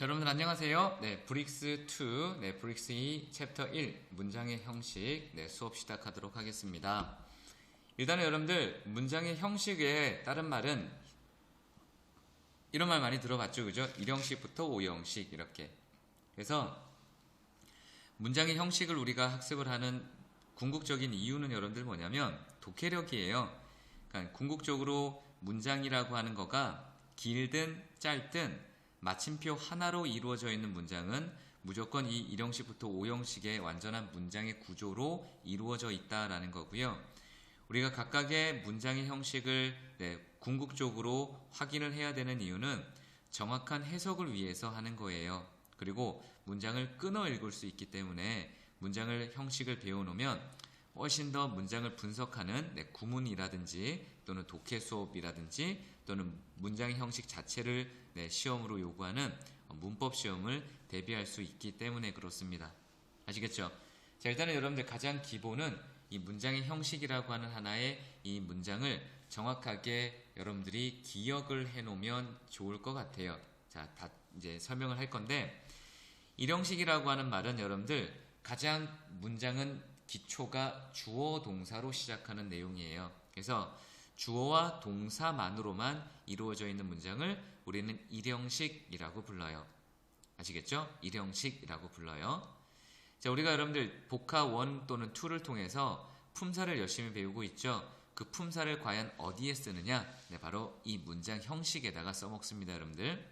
여러분들 안녕하세요. 네, 브릭스 2, 네, 브릭스 2 챕터 1 문장의 형식, 네, 수업 시작하도록 하겠습니다. 일단은 여러분들 문장의 형식의 다른 말은 이런 말 많이 들어봤죠, 그죠? 1형식부터 5형식 이렇게. 그래서 문장의 형식을 우리가 학습을 하는 궁극적인 이유는 여러분들 뭐냐면 독해력이에요. 그러니까 궁극적으로 문장이라고 하는 거가 길든 짧든 마침표 하나로 이루어져 있는 문장은 무조건 이 1형식부터 5형식의 완전한 문장의 구조로 이루어져 있다라는 거고요. 우리가 각각의 문장의 형식을 궁극적으로 확인을 해야 되는 이유는 정확한 해석을 위해서 하는 거예요. 그리고 문장을 끊어 읽을 수 있기 때문에 문장을 형식을 배워놓으면 훨씬 더 문장을 분석하는 구문이라든지 또는 독해 수업이라든지 또는 문장의 형식 자체를 시험으로 요구하는 문법 시험을 대비할 수 있기 때문에 그렇습니다. 아시겠죠? 자, 일단은 여러분들 가장 기본은 이 문장의 형식이라고 하는 하나의 이 문장을 정확하게 여러분들이 기억을 해 놓으면 좋을 것 같아요. 자, 다 이제 설명을 할 건데, 일형식이라고 하는 말은 여러분들 가장 문장은 기초가 주어 동사로 시작하는 내용이에요. 그래서 주어와 동사만으로만 이루어져 있는 문장을 우리는 일형식이라고 불러요. 아시겠죠? 일형식이라고 불러요. 자, 우리가 여러분들 복화 1 또는 2를 통해서 품사를 열심히 배우고 있죠. 그 품사를 과연 어디에 쓰느냐? 네, 바로 이 문장 형식에다가 써먹습니다, 여러분들.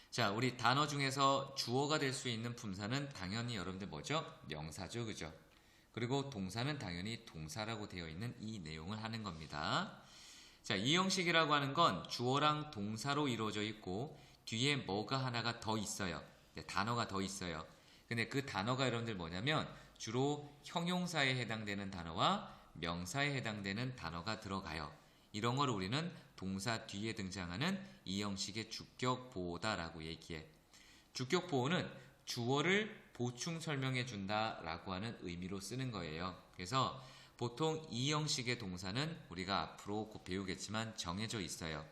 자, 우리 단어 중에서 주어가 될 수 있는 품사는 당연히 여러분들 뭐죠? 명사죠, 그죠? 그리고 동사는 당연히 동사라고 되어 있는 이 내용을 하는 겁니다. 자, 이 형식이라고 하는 건 주어랑 동사로 이루어져 있고 뒤에 뭐가 하나가 더 있어요. 네, 단어가 더 있어요. 근데 그 단어가 여러분들 뭐냐면 주로 형용사에 해당되는 단어와 명사에 해당되는 단어가 들어가요. 이런 걸 우리는 동사 뒤에 등장하는 이 형식의 주격 보호다라고 얘기해. 주격 보호는 주어를 보충 설명해 준다라고 하는 의미로 쓰는 거예요. 그래서 보통 이 형식의 동사는 우리가 앞으로 곧 배우겠지만 정해져 있어요.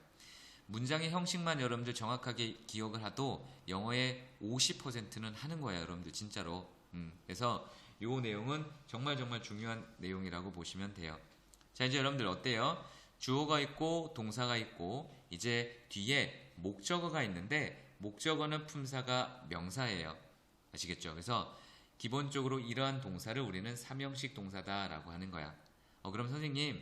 문장의 형식만 여러분들 정확하게 기억을 하도 영어의 50%는 하는 거예요, 여러분들 진짜로. 그래서 이 내용은 정말 중요한 내용이라고 보시면 돼요. 자, 이제 여러분들 어때요? 주어가 있고 동사가 있고 이제 뒤에 목적어가 있는데 목적어는 품사가 명사예요. 아시겠죠? 그래서 기본적으로 이러한 동사를 우리는 3형식 동사다라고 하는 거야. 그럼 선생님,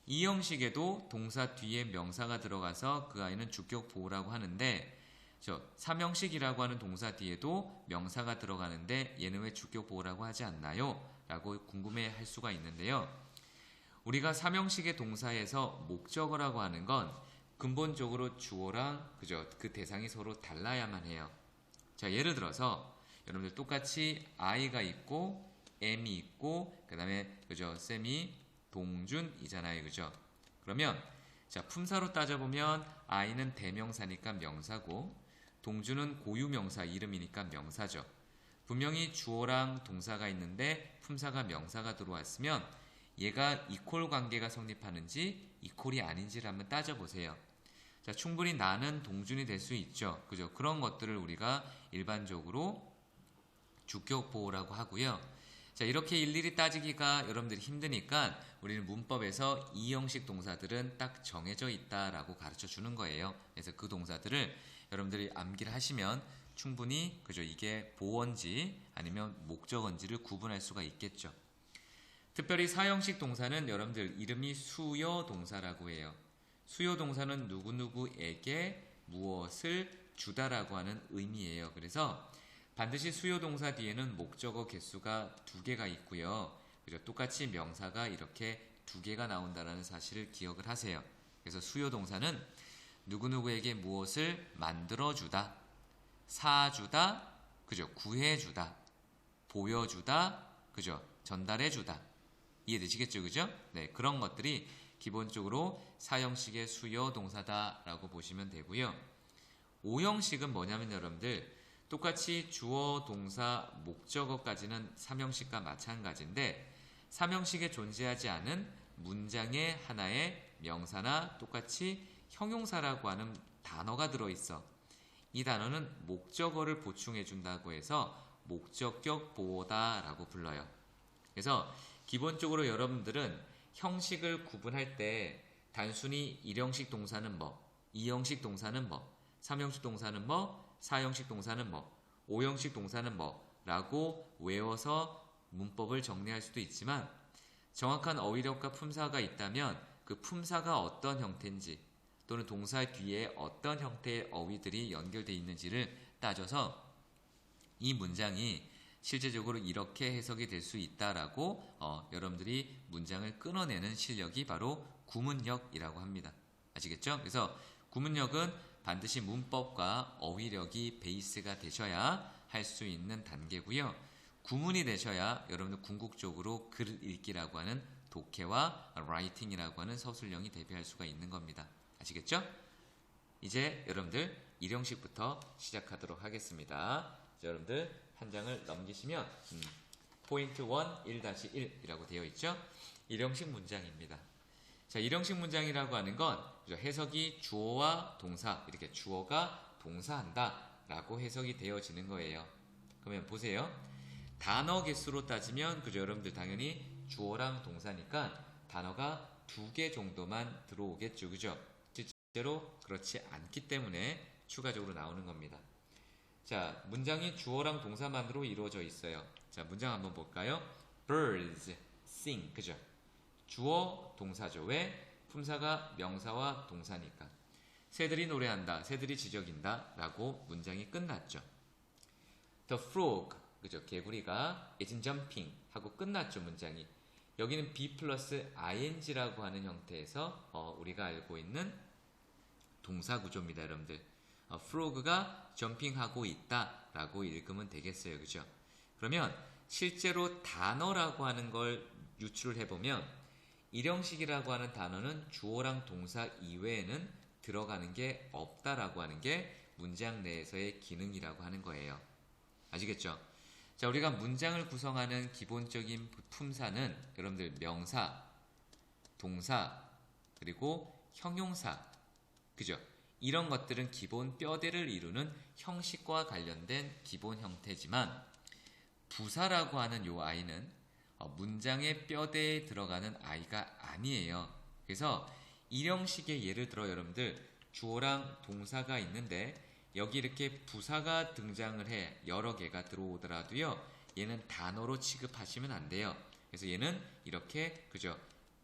이 형식에도 동사 뒤에 명사가 들어가서 그 아이는 주격 보호라고 하는데 3형식이라고 하는 동사 뒤에도 명사가 들어가는데 얘는 왜 주격 보호라고 하지 않나요? 라고 궁금해 할 수가 있는데요. 우리가 3형식의 동사에서 목적어라고 하는 건 근본적으로 주어랑 그 대상이 서로 달라야만 해요. 자, 예를 들어서 여러분들 똑같이 I가 있고 M이 있고 그 다음에 쌤이 동준이잖아요, 그죠? 그러면 자, 품사로 따져보면 I는 대명사니까 명사고 동준은 고유명사 이름이니까 명사죠. 분명히 주어랑 동사가 있는데 품사가 명사가 들어왔으면 얘가 이퀄 관계가 성립하는지 이퀄이 아닌지를 한번 따져보세요. 자, 충분히 나는 동준이 될 수 있죠. 그죠? 그런 것들을 우리가 일반적으로 주격 보호라고 하고요. 자, 이렇게 일일이 따지기가 여러분들이 힘드니까 우리는 문법에서 이 형식 동사들은 딱 정해져 있다라고 가르쳐 주는 거예요. 그래서 그 동사들을 여러분들이 암기를 하시면 충분히 이게 보어인지 아니면 목적어인지를 구분할 수가 있겠죠. 특별히 4형식 동사는 여러분들 이름이 수요 동사라고 해요. 수요 동사는 누구누구에게 무엇을 주다라고 하는 의미예요. 그래서 반드시 수요 동사 뒤에는 목적어 개수가 2개가 있고요. 똑같이 명사가 이렇게 2개가 나온다는 사실을 기억을 하세요. 그래서 수요 동사는 누구누구에게 무엇을 만들어주다, 사주다, 구해주다, 보여주다, 전달해주다. 이해되시겠죠? 그죠? 네, 그런 것들이 기본적으로 4형식의 수요 동사다라고 보시면 되고요. 5형식은 뭐냐면 여러분들 똑같이 주어, 동사, 목적어까지는 3형식과 마찬가지인데 3형식에 존재하지 않은 문장의 하나의 명사나 똑같이 형용사라고 하는 단어가 들어있어. 이 단어는 목적어를 보충해 준다고 해서 목적격 보호다라고 불러요. 그래서 기본적으로 여러분들은 형식을 구분할 때 단순히 1형식 동사는 뭐, 2형식 동사는 뭐, 3형식 동사는 뭐, 4형식 동사는 뭐, 5형식 동사는 뭐 라고 외워서 문법을 정리할 수도 있지만 정확한 어휘력과 품사가 있다면 그 품사가 어떤 형태인지 또는 동사 뒤에 어떤 형태의 어휘들이 연결되어 있는지를 따져서 이 문장이 실제적으로 이렇게 해석이 될 수 있다라고 여러분들이 문장을 끊어내는 실력이 바로 구문력이라고 합니다. 아시겠죠? 그래서 구문력은 반드시 문법과 어휘력이 베이스가 되셔야 할 수 있는 단계고요. 구문이 되셔야 여러분들 궁극적으로 글 읽기라고 하는 독해와 라이팅이라고 하는 서술형이 대비할 수가 있는 겁니다. 아시겠죠? 이제 여러분들 1형식부터 시작하도록 하겠습니다. 여러분들 한 장을 넘기시면 포인트 1, 1-1이라고 되어 있죠? 1형식 문장입니다. 자, 1형식 문장이라고 하는 건 해석이 주어와 동사, 이렇게 주어가 동사한다 라고 해석이 되어지는 거예요. 그러면 보세요. 단어 개수로 따지면 그죠? 여러분들 당연히 주어랑 동사니까 단어가 2개 정도만 들어오겠죠. 그죠? 실제로 그렇지 않기 때문에 추가적으로 나오는 겁니다. 자, 문장이 주어랑 동사만으로 이루어져 있어요. 자, 문장 한번 볼까요? Birds sing. 그죠? 주어, 동사죠. 왜? 품사가 명사와 동사니까. 새들이 노래한다. 새들이 지저긴다. 라고 문장이 끝났죠. The frog. 그죠? 개구리가 is jumping. 하고 끝났죠. 문장이. 여기는 be 플러스 ing라고 하는 형태에서 우리가 알고 있는 동사 구조입니다. 여러분들. frog가 점핑하고 있다 라고 읽으면 되겠어요. 그죠? 그러면 실제로 단어라고 하는 걸 유출을 해보면 1형식이라고 하는 단어는 주어랑 동사 이외에는 들어가는 게 없다라고 하는 게 문장 내에서의 기능이라고 하는 거예요. 아시겠죠? 자, 우리가 문장을 구성하는 기본적인 품사는 여러분들 명사, 동사, 그리고 형용사, 그죠? 이런 것들은 기본 뼈대를 이루는 형식과 관련된 기본 형태지만 부사라고 하는 요 아이는 문장의 뼈대에 들어가는 아이가 아니에요. 그래서 1형식의 예를 들어 여러분들 주어랑 동사가 있는데 여기 이렇게 부사가 등장을 해 여러 개가 들어오더라도요. 얘는 단어로 취급하시면 안 돼요. 그래서 얘는 이렇게 그죠?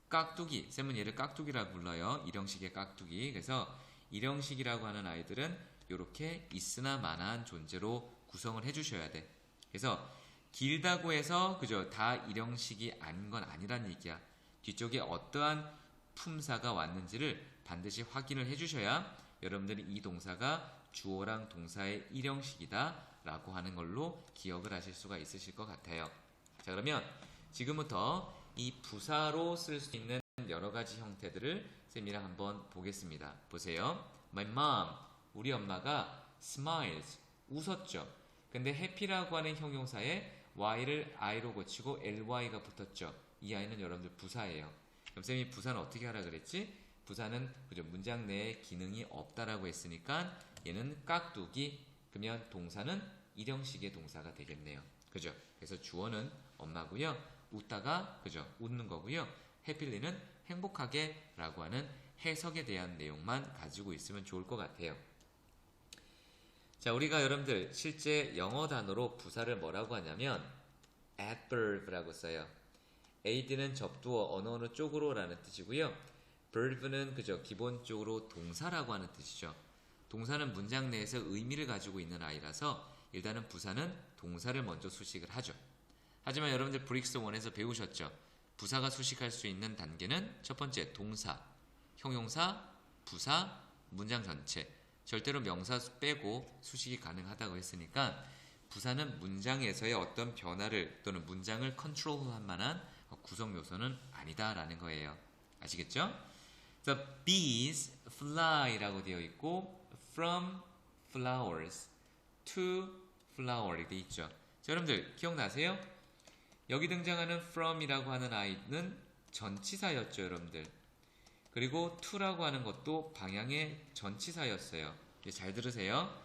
깍두기, 쌤은 얘를 깍두기라고 불러요. 1형식의 깍두기. 그래서 1형식이라고 하는 아이들은 이렇게 있으나 마나한 존재로 구성을 해주셔야 돼. 그래서 길다고 해서 그죠? 다 1형식이 아닌 건 아니란 얘기야. 뒤쪽에 어떠한 품사가 왔는지를 반드시 확인을 해주셔야 여러분들이 이 동사가 주어랑 동사의 1형식이다 라고 하는 걸로 기억을 하실 수가 있으실 것 같아요. 자, 그러면 지금부터 이 부사로 쓸 수 있는 여러 가지 형태들을 쌤이랑 한번 보겠습니다. 보세요. My mom, 우리 엄마가 smiles, 웃었죠. 근데 happy라고 하는 형용사에 y를 i로 고치고 ly가 붙었죠. 이 아이는 여러분들 부사예요. 그럼 쌤이 부사는 어떻게 하라 그랬지? 부사는 그죠? 문장 내에 기능이 없다라고 했으니까 얘는 깍두기, 그러면 동사는 1형식의 동사가 되겠네요. 그죠? 그래서 주어는 엄마고요. 웃다가 그죠? 웃는 거고요. 해필리는 행복하게 라고 하는 해석에 대한 내용만 가지고 있으면 좋을 것 같아요. 자, 우리가 여러분들 실제 영어 단어로 부사를 뭐라고 하냐면 adverb라고 써요. ad는 접두어 어느 쪽으로 라는 뜻이고요. verb는 그저 기본적으로 동사라고 하는 뜻이죠. 동사는 문장 내에서 의미를 가지고 있는 아이라서 일단은 부사는 동사를 먼저 수식을 하죠. 하지만 여러분들 브릭스 1에서 배우셨죠. 부사가 수식할 수 있는 단계는 첫 번째 동사, 형용사, 부사, 문장 전체. 절대로 명사 빼고 수식이 가능하다고 했으니까 부사는 문장에서의 어떤 변화를 또는 문장을 컨트롤할 만한 구성 요소는 아니다라는 거예요. 아시겠죠? The bees fly라고 되어 있고 from flowers to flower 되어 있죠. 자, 여러분들 기억나세요? 여기 등장하는 from이라고 하는 아이는 전치사였죠, 여러분들. 그리고 to라고 하는 것도 방향의 전치사였어요. 잘 들으세요.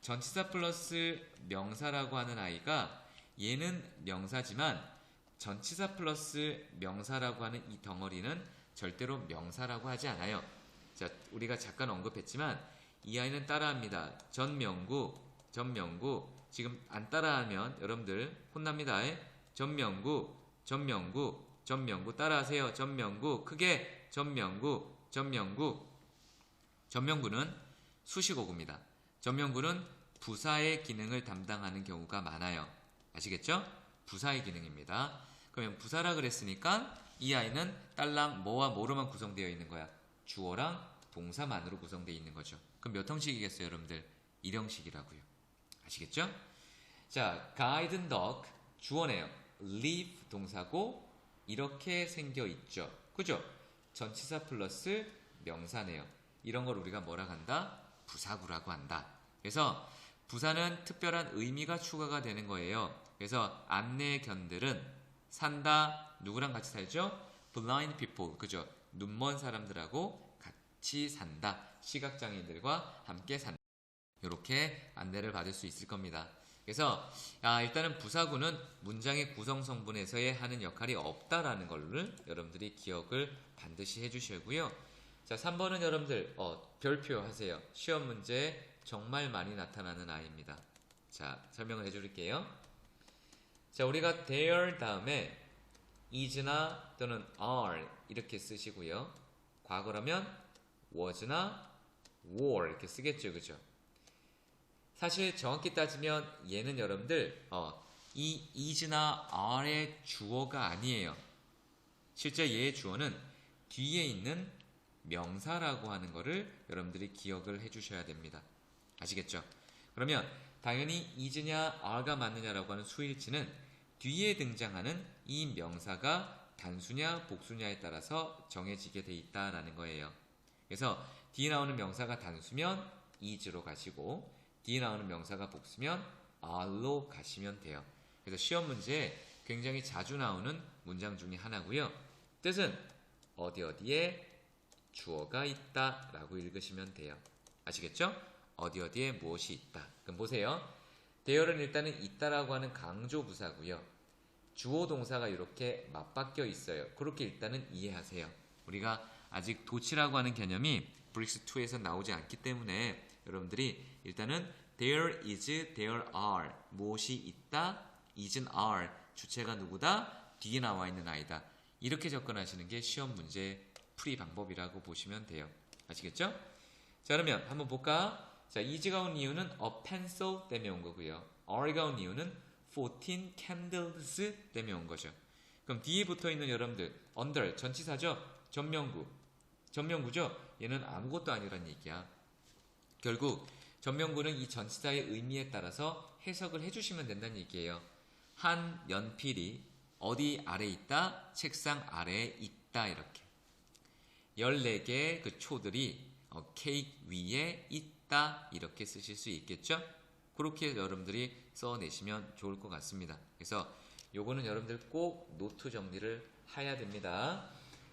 전치사 플러스 명사라고 하는 아이가 얘는 명사지만 전치사 플러스 명사라고 하는 이 덩어리는 절대로 명사라고 하지 않아요. 자, 우리가 잠깐 언급했지만 이 아이는 따라합니다. 전명구 지금 안 따라하면 여러분들 혼납니다. 전명구 따라하세요. 전명구 크게 전명구는 수식어구입니다. 전명구는 부사의 기능을 담당하는 경우가 많아요. 아시겠죠? 부사의 기능입니다. 그러면 부사라 그랬으니까 이 아이는 딸랑 뭐와 뭐로만 구성되어 있는 거야? 주어랑 동사만으로 구성되어 있는 거죠. 그럼 몇 형식이겠어요, 여러분들? 1형식이라고요. 아시겠죠? 자, guide dog 주어네요. live 동사고 이렇게 생겨 있죠. 그죠? 전치사 플러스 명사네요. 이런 걸 우리가 뭐라 한다? 부사구라고 한다. 그래서 부사는 특별한 의미가 추가가 되는 거예요. 그래서 안내의 견들은 산다. 누구랑 같이 살죠? blind people. 그죠? 눈먼 사람들하고 같이 산다. 시각장애인들과 함께 산다. 이렇게 안내를 받을 수 있을 겁니다. 그래서 일단은 부사구는 문장의 구성 성분에서의 하는 역할이 없다라는 걸 여러분들이 기억을 반드시 해주시고요. 자, 3번은 여러분들 별표 하세요. 시험 문제에 정말 많이 나타나는 아이입니다. 자, 설명을 해줄게요. 자, 우리가 there 다음에 is나 또는 are 이렇게 쓰시고요. 과거라면 was나 were 이렇게 쓰겠죠. 그죠? 사실 정확히 따지면 얘는 여러분들 이 is나 are의 주어가 아니에요. 실제 얘의 주어는 뒤에 있는 명사라고 하는 거를 여러분들이 기억을 해주셔야 됩니다. 아시겠죠? 그러면 당연히 is냐 are가 맞느냐라고 하는 수일치는 뒤에 등장하는 이 명사가 단수냐 복수냐에 따라서 정해지게 돼 있다라는 거예요. 그래서 뒤에 나오는 명사가 단수면 is로 가시고 뒤에 나오는 명사가 복수면 are로 가시면 돼요. 그래서 시험 문제에 굉장히 자주 나오는 문장 중에 하나고요. 뜻은 어디에 주어가 있다 라고 읽으시면 돼요. 아시겠죠? 어디에 무엇이 있다. 그럼 보세요. there는 일단은 있다라고 하는 강조 부사고요. 주어 동사가 이렇게 맞바뀌어 있어요. 그렇게 일단은 이해하세요. 우리가 아직 도치라고 하는 개념이 브릭스2에서 나오지 않기 때문에 여러분들이 일단은 there is, there are 무엇이 있다, isn't are 주체가 누구다, 뒤에 나와 있는 아이다. 이렇게 접근하시는 게 시험 문제 풀이 방법이라고 보시면 돼요. 아시겠죠? 자, 그러면 한번 볼까? 자, is가 온 이유는 a pencil 때문에 온 거고요. are가 온 이유는 14 candles 때문에 온 거죠. 그럼 뒤에 붙어 있는 여러분들 under 전치사죠? 전명구죠? 얘는 아무것도 아니란 얘기야. 결국 전명구는 이 전치사의 의미에 따라서 해석을 해주시면 된다는 얘기예요. 한 연필이 어디 아래에 있다? 책상 아래에 있다. 이렇게 14개의 그 초들이 케이크 위에 있다. 이렇게 쓰실 수 있겠죠? 그렇게 여러분들이 써내시면 좋을 것 같습니다. 그래서 요거는 여러분들 꼭 노트 정리를 해야 됩니다.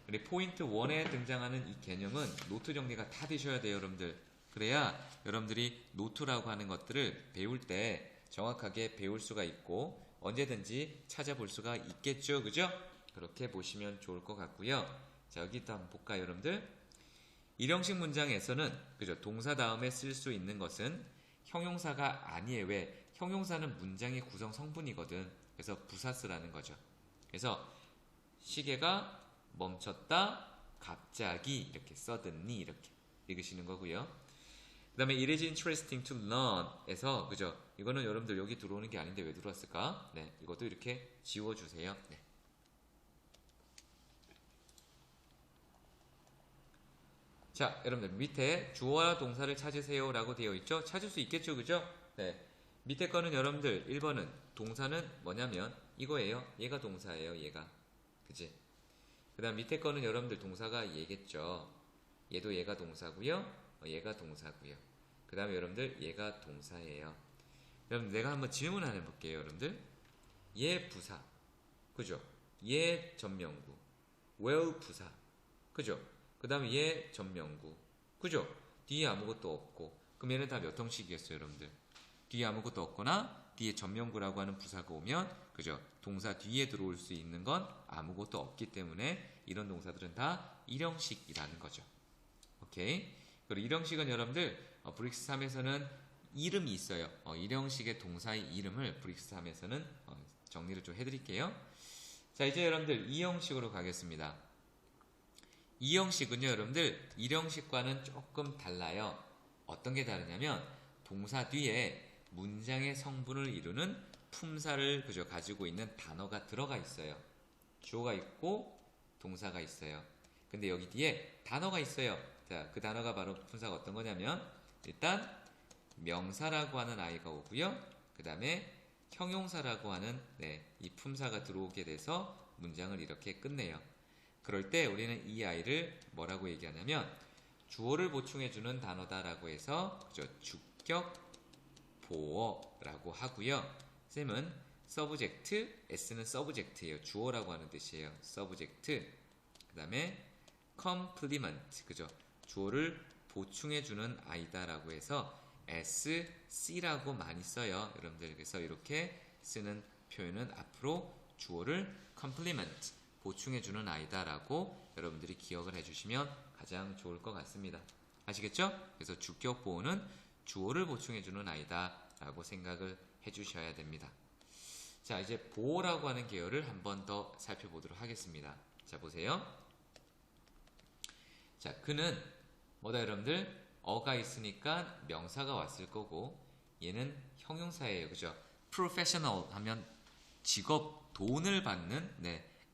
우리 포인트 1에 등장하는 이 개념은 노트 정리가 다 되셔야 돼요, 여러분들. 그래야 여러분들이 노트라고 하는 것들을 배울 때 정확하게 배울 수가 있고 언제든지 찾아볼 수가 있겠죠, 그죠? 그렇게 보시면 좋을 것 같고요. 자, 여기 또 한번 볼까요, 여러분들? 일형식 문장에서는 그죠? 동사 다음에 쓸 수 있는 것은 형용사가 아니에요. 왜? 형용사는 문장의 구성 성분이거든. 그래서 부사 쓰라는 거죠. 그래서 시계가 멈췄다, 갑자기 이렇게 suddenly 이렇게 읽으시는 거고요. 그 다음에 it is interesting to learn 에서 그죠? 이거는 여러분들 여기 들어오는 게 아닌데 왜 들어왔을까? 네, 이것도 이렇게 지워주세요. 네. 자, 여러분들 밑에 주어와 동사를 찾으세요 라고 되어 있죠? 찾을 수 있겠죠, 그죠? 네. 밑에 거는 여러분들 1번은 동사는 뭐냐면 이거예요. 얘가 동사예요, 얘가. 그치? 그 다음 밑에 거는 여러분들 동사가 얘겠죠. 얘도 얘가 동사고요. 얘가 동사고요. 그 다음에 여러분들 얘가 동사예요. 여러분 내가 한번 질문 하나 해볼게요, 여러분들. 얘 부사, 그죠? 얘 전명구, well 부사, 그죠? 그 다음에 얘 전명구, 그죠? 뒤에 아무것도 없고 그럼 얘는 다 몇 형식이겠어요, 여러분들? 뒤에 아무것도 없거나 뒤에 전명구라고 하는 부사가 오면 그죠? 동사 뒤에 들어올 수 있는 건 아무것도 없기 때문에 이런 동사들은 다 일형식이라는 거죠. 오케이. 그리고 일형식은 여러분들 브릭스 3에서는 이름이 있어요. 일형식의 동사의 이름을 브릭스 3에서는 정리를 좀 해드릴게요. 자, 이제 여러분들 이형식으로 가겠습니다. 이형식은요, 여러분들 일형식과는 조금 달라요. 어떤 게 다르냐면 동사 뒤에 문장의 성분을 이루는 품사를 그저 가지고 있는 단어가 들어가 있어요. 주어가 있고 동사가 있어요. 근데 여기 뒤에 단어가 있어요. 자, 그 단어가 바로 품사가 어떤 거냐면 일단 명사라고 하는 아이가 오고요. 그 다음에 형용사라고 하는 이 품사가 들어오게 돼서 문장을 이렇게 끝내요. 그럴 때 우리는 이 아이를 뭐라고 얘기하냐면 주어를 보충해주는 단어다라고 해서 그죠? 주격 보어라고 하고요. 쌤은 subject, s는 subject예요. 주어라고 하는 뜻이에요. subject. 그 다음에 complement, 그죠? 주어를 보충해주는 아이다라고 해서 s, c라고 많이 써요. 여러분들 그래서 이렇게 쓰는 표현은 앞으로 주어를 complement, 보충해주는 아이다라고 여러분들이 기억을 해주시면 가장 좋을 것 같습니다. 아시겠죠? 그래서 주격 보어는 주어를 보충해주는 아이다라고 생각을 해주셔야 됩니다. 자, 이제 보어라고 하는 계열을 한 번 더 살펴보도록 하겠습니다. 자, 보세요. 자, 그는 뭐다 여러분들? 어가 있으니까 명사가 왔을 거고 얘는 형용사예요. 그죠? professional 하면 직업, 돈을 받는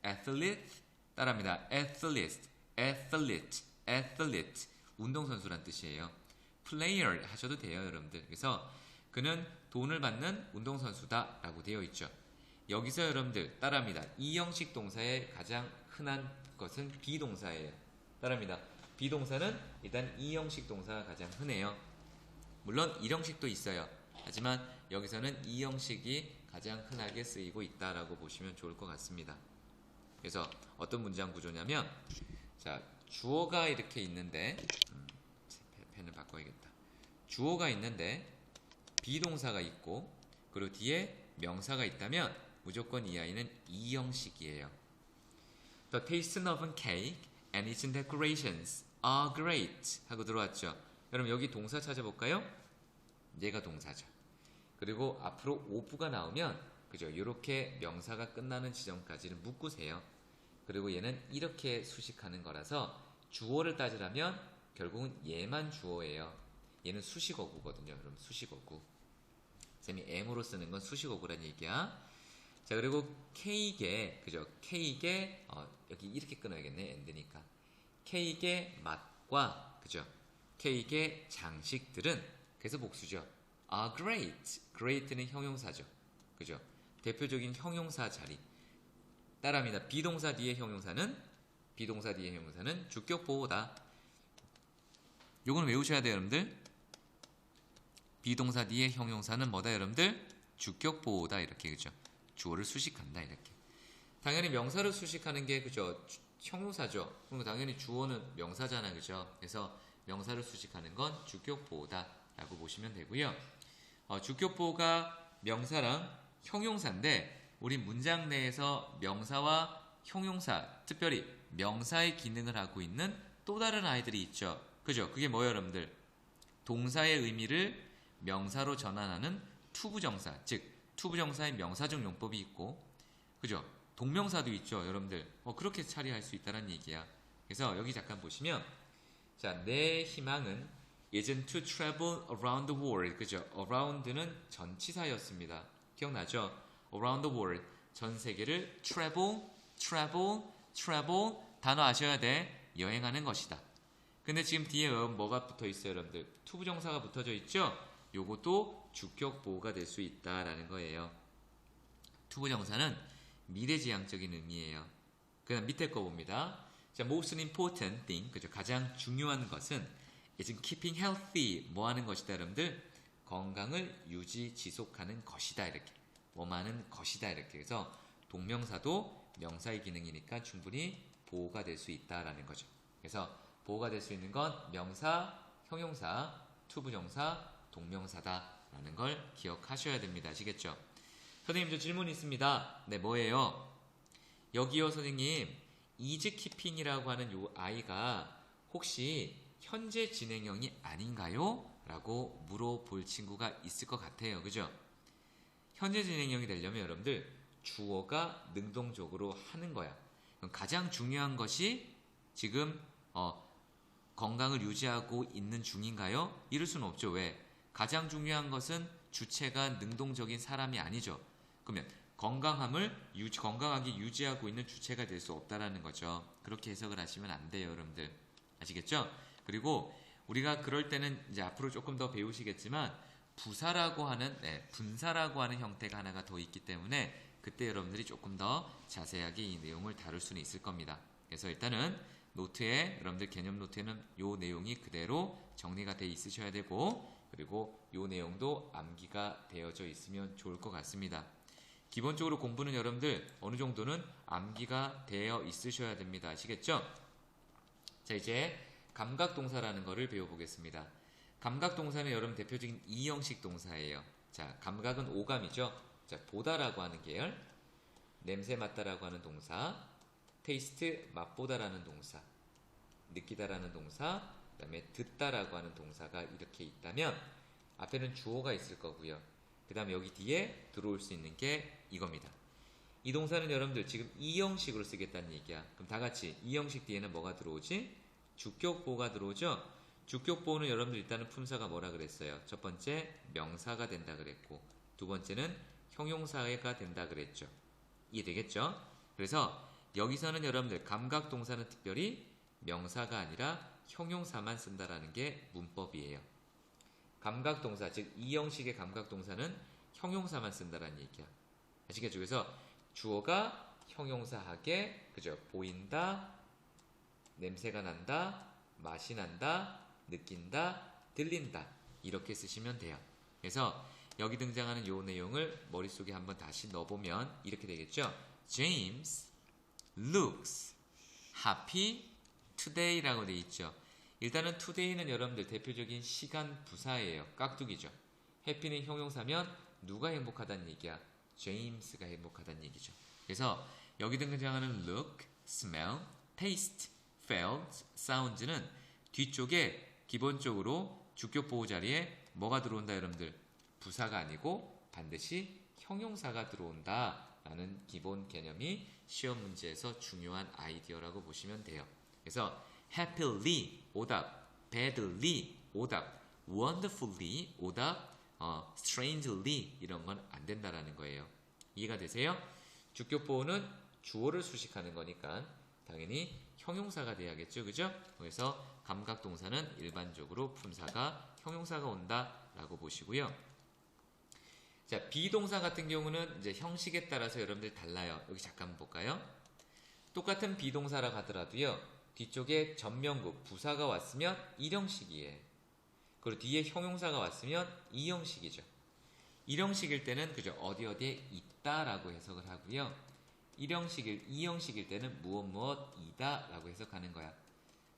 athlete 따라합니다. athlete 운동선수란 뜻이에요. player 하셔도 돼요, 여러분들. 그래서 그는 돈을 받는 운동선수다 라고 되어 있죠. 여기서 여러분들 따라합니다. 이 형식 동사의 가장 흔한 것은 비동사예요. 따라합니다. 비동사는 일단 이 형식 동사가 가장 흔해요. 물론 일 형식도 있어요. 하지만 여기서는 이 형식이 가장 흔하게 쓰이고 있다라고 보시면 좋을 것 같습니다. 그래서 어떤 문장 구조냐면 자, 주어가 이렇게 있는데 펜을 바꿔야겠다. 주어가 있는데 비동사가 있고 그리고 뒤에 명사가 있다면 무조건 이 아이는 이 형식이에요. The taste of cake and its decorations are great 하고 들어왔죠. 여러분 여기 동사 찾아볼까요? 얘가 동사죠. 그리고 앞으로 ove가 나오면 그죠? 이렇게 명사가 끝나는 지점까지는 묶으세요. 그리고 얘는 이렇게 수식하는 거라서 주어를 따지라면 결국은 얘만 주어예요. 얘는 수식어구거든요. 여러분 수식어구. 쌤이 M으로 쓰는 건 수식어구란 얘기야. 자, 그리고 케이크의 그죠? 케이크의 여기 이렇게 끊어야겠네. 엔드니까. 케이크의 맛과 그죠? 케이크의 장식들은 그래서 복수죠. are great. great는 형용사죠. 그죠? 대표적인 형용사 자리. 따라합니다. 비동사 뒤의 형용사는 주격 보호다. 요건 외우셔야 돼요, 여러분들. 비동사 뒤의 형용사는 뭐다, 여러분들? 주격 보호다 이렇게 그죠? 주어를 수식한다 이렇게. 당연히 명사를 수식하는 게 그죠? 형용사죠. 그럼 당연히 주어는 명사잖아, 그죠? 그래서 명사를 수식하는 건 주격 보호다라고 보시면 되고요. 주격 보호가 명사랑 형용사인데 우리 문장 내에서 명사와 형용사, 특별히 명사의 기능을 하고 있는 또 다른 아이들이 있죠. 그죠? 그게 뭐예요, 여러분들? 동사의 의미를 명사로 전환하는 투부정사, 즉 투부정사의 명사적 용법이 있고, 그죠? 동명사도 있죠, 여러분들. 그렇게 처리할 수 있다는 얘기야. 그래서 여기 잠깐 보시면, 자, 내 희망은 isn't to travel around the world, 그죠? around는 전치사였습니다. 기억나죠? around the world, 전 세계를 travel 단어 아셔야 돼. 여행하는 것이다. 근데 지금 뒤에 뭐가 붙어 있어요, 여러분들? 투부정사가 붙어져 있죠? 요것도 주격 보호가 될 수 있다라는 거예요. 투부정사는 미래지향적인 의미예요. 그다음 밑에 거 봅니다. 자, most important thing, 그죠? 가장 중요한 것은 is keeping healthy, 뭐 하는 것이다, 여러분들? 건강을 유지, 지속하는 것이다, 이렇게. 뭐하는 것이다, 이렇게. 그래서 동명사도 명사의 기능이니까 충분히 보호가 될 수 있다라는 거죠. 그래서 보호가 될 수 있는 건 명사, 형용사, 투부정사, 동명사다 라는 걸 기억하셔야 됩니다. 아시겠죠? 선생님, 저 질문 있습니다. 네, 뭐예요? 여기요, 선생님. 이즈키핑이라고 하는 요 아이가 혹시 현재 진행형이 아닌가요? 라고 물어볼 친구가 있을 것 같아요. 그죠? 현재 진행형이 되려면 여러분들 주어가 능동적으로 하는 거야. 그럼 가장 중요한 것이 지금 건강을 유지하고 있는 중인가요? 이럴 수는 없죠. 왜? 가장 중요한 것은 주체가 능동적인 사람이 아니죠. 그러면 건강하게 유지하고 있는 주체가 될 수 없다라는 거죠. 그렇게 해석을 하시면 안 돼요, 여러분들. 아시겠죠? 그리고 우리가 그럴 때는 이제 앞으로 조금 더 배우시겠지만 분사라고 하는 형태가 하나가 더 있기 때문에 그때 여러분들이 조금 더 자세하게 이 내용을 다룰 수는 있을 겁니다. 그래서 일단은 여러분들 개념 노트에는 요 내용이 그대로 정리가 돼 있으셔야 되고, 그리고 요 내용도 암기가 되어져 있으면 좋을 것 같습니다. 기본적으로 공부는 여러분들 어느 정도는 암기가 되어 있으셔야 됩니다. 아시겠죠? 자, 이제 감각동사라는 거를 배워보겠습니다. 감각동사는 여러분 대표적인 이형식 동사예요. 자, 감각은 오감이죠. 자, 보다라고 하는 계열, 냄새 맡다라고 하는 동사, 테이스트 맛보다라는 동사, 느끼다라는 동사, 그 다음에 듣다라고 하는 동사가 이렇게 있다면 앞에는 주어가 있을 거고요. 그 다음에 여기 뒤에 들어올 수 있는 게 이겁니다. 이 동사는 여러분들 지금 이형식으로 쓰겠다는 얘기야. 그럼 다 같이 이형식 뒤에는 뭐가 들어오지? 주격보가 들어오죠? 주격보는 여러분들 일단은 품사가 뭐라 그랬어요? 첫 번째 명사가 된다 그랬고, 두 번째는 형용사가 된다 그랬죠. 이해되겠죠? 그래서 여기서는 여러분들 감각동사는 특별히 명사가 아니라 형용사만 쓴다라는 게 문법이에요. 감각동사, 즉 이형식의 감각동사는 형용사만 쓴다라는 얘기야. 아시겠죠? 그래서 주어가 형용사하게, 그죠? 보인다, 냄새가 난다, 맛이 난다, 느낀다, 들린다, 이렇게 쓰시면 돼요. 그래서 여기 등장하는 요 내용을 머릿속에 한번 다시 넣어보면 이렇게 되겠죠? James looks happy today라고 돼 있죠. 일단은 today는 여러분들 대표적인 시간 부사예요. 깍두기죠. happy는 형용사면 누가 행복하다는 얘기야? James가 행복하다는 얘기죠. 그래서 여기 등장하는 look, smell, taste, felt, sounds는 뒤쪽에 기본적으로 주격 보호 자리에 뭐가 들어온다 여러분들? 부사가 아니고 반드시 형용사가 들어온다 라는 기본 개념이 시험 문제에서 중요한 아이디어라고 보시면 돼요. 그래서 happily 오답, badly 오답, wonderfully 오답, strangely 이런 건 안 된다라는 거예요. 이해가 되세요? 주격 보호는 주어를 수식하는 거니까 당연히 형용사가 돼야겠죠. 그죠? 그래서 감각동사는 일반적으로 품사가 형용사가 온다라고 보시고요. 자, 비동사 같은 경우는 이제 형식에 따라서 여러분들 달라요. 여기 잠깐 볼까요? 똑같은 비동사라고 하더라도요. 뒤쪽에 전명구 부사가 왔으면 1형식이에요. 그리고 뒤에 형용사가 왔으면 2형식이죠. 1형식일 때는 그죠? 어디에 있다라고 해석을 하고요. 2형식일 때는 무엇이다 라고 해석하는 거야.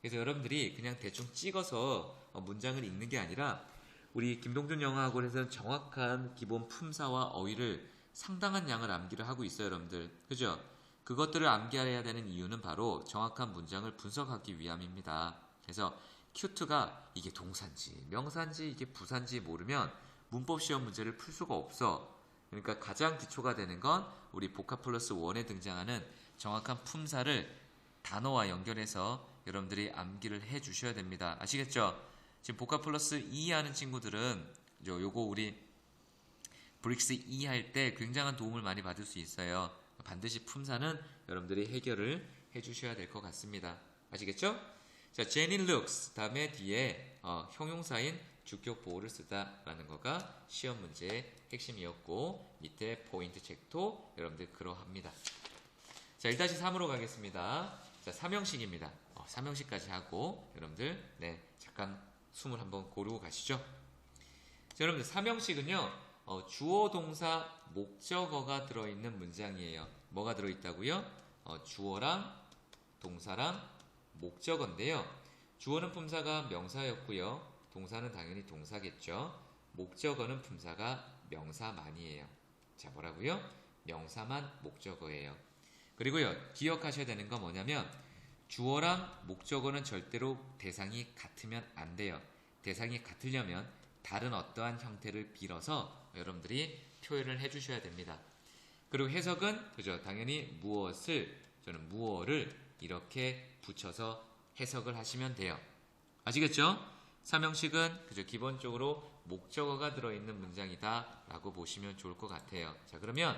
그래서 여러분들이 그냥 대충 찍어서 문장을 읽는 게 아니라 우리 김동준 영어학원에서는 정확한 기본 품사와 어휘를 상당한 양을 암기를 하고 있어요, 여러분들. 그죠? 그것들을 암기해야 되는 이유는 바로 정확한 문장을 분석하기 위함입니다. 그래서 cute가 이게 동사인지 명사인지 이게 부사인지 모르면 문법 시험 문제를 풀 수가 없어. 그러니까 가장 기초가 되는 건 우리 보카 플러스 1에 등장하는 정확한 품사를 단어와 연결해서 여러분들이 암기를 해 주셔야 됩니다. 아시겠죠? 지금 보카 플러스 2 하는 친구들은 요거 우리 브릭스 2 할 때 굉장한 도움을 많이 받을 수 있어요. 반드시 품사는 여러분들이 해결을 해 주셔야 될 것 같습니다. 아시겠죠? 자, Jenny looks 다음에 뒤에 형용사인 주격 보호를 쓰다라는 거가 시험 문제의 핵심이었고 밑에 포인트 책도 여러분들 그러합니다. 자, 1-3으로 가겠습니다. 자, 3형식입니다. 3형식까지 하고 여러분들 잠깐 숨을 한번 고르고 가시죠. 자, 여러분들 3형식은요. 주어, 동사, 목적어가 들어있는 문장이에요. 뭐가 들어있다고요? 주어랑 동사랑 목적어인데요. 주어는 품사가 명사였고요. 동사는 당연히 동사겠죠. 목적어는 품사가 명사만이에요. 자, 뭐라고요? 명사만 목적어예요. 그리고요, 기억하셔야 되는 건 뭐냐면 주어랑 목적어는 절대로 대상이 같으면 안 돼요. 대상이 같으려면 다른 어떠한 형태를 빌어서 여러분들이 표현을 해주셔야 됩니다. 그리고 해석은 그죠? 당연히 무엇을, 저는 무엇을 이렇게 붙여서 해석을 하시면 돼요. 아시겠죠? 삼형식은 그죠? 기본적으로 목적어가 들어있는 문장이다 라고 보시면 좋을 것 같아요. 자, 그러면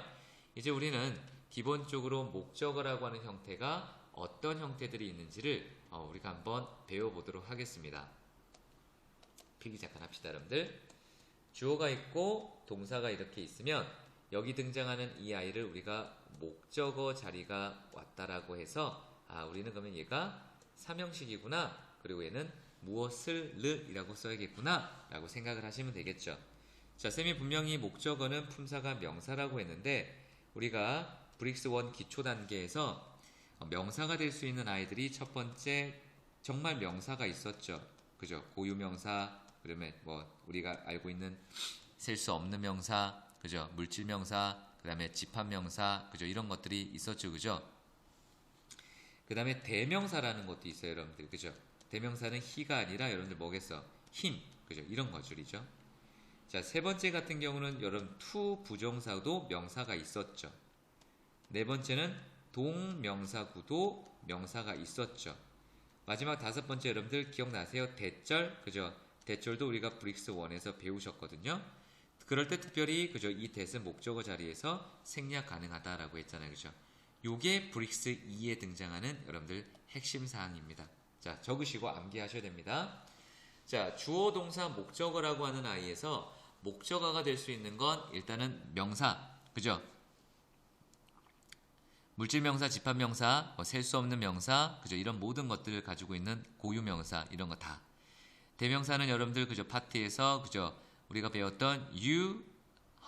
이제 우리는 기본적으로 목적어라고 하는 형태가 어떤 형태들이 있는지를 우리가 한번 배워보도록 하겠습니다. 필기 잠깐 합시다, 여러분들. 주어가 있고 동사가 이렇게 있으면 여기 등장하는 이 아이를 우리가 목적어 자리가 왔다라고 해서 우리는 그러면 얘가 삼형식이구나, 그리고 얘는 무엇을 이라고 써야겠구나 라고 생각을 하시면 되겠죠. 자, 쌤이 분명히 목적어는 품사가 명사라고 했는데 우리가 브릭스 1 기초 단계에서 명사가 될 수 있는 아이들이 첫 번째 정말 명사가 있었죠. 그죠? 고유명사, 그러면 뭐 우리가 알고 있는 셀 수 없는 명사, 그죠? 물질 명사, 그 다음에 집합 명사, 그죠? 이런 것들이 있었죠. 그죠? 그 다음에 대명사라는 것도 있어요, 여러분들. 그죠? 대명사는 he가 아니라 여러분들 뭐겠어? him. 그죠? 이런 것들이죠. 자, 세 번째 같은 경우는 여러분 to 부정사도 명사가 있었죠. 네 번째는 동명사구도 명사가 있었죠. 마지막 다섯 번째 여러분들 기억나세요? 대절. 그죠? 대절도 우리가 브릭스 1에서 배우셨거든요. 그럴 때 특별히 그죠? 이 대은 목적어 자리에서 생략 가능하다라고 했잖아요. 그죠? 요게 브릭스 2에 등장하는 여러분들 핵심 사항입니다. 자, 적으시고 암기하셔야 됩니다. 자, 주어 동사 목적어라고 하는 아이에서 목적어가 될 수 있는 건 일단은 명사. 그죠? 물질명사, 집합명사, 셀 수 없는 명사, 그죠? 이런 모든 것들을 가지고 있는 고유명사, 이런 거 다. 대명사는 여러분들 그죠? 파트에서 그죠? 우리가 배웠던 you,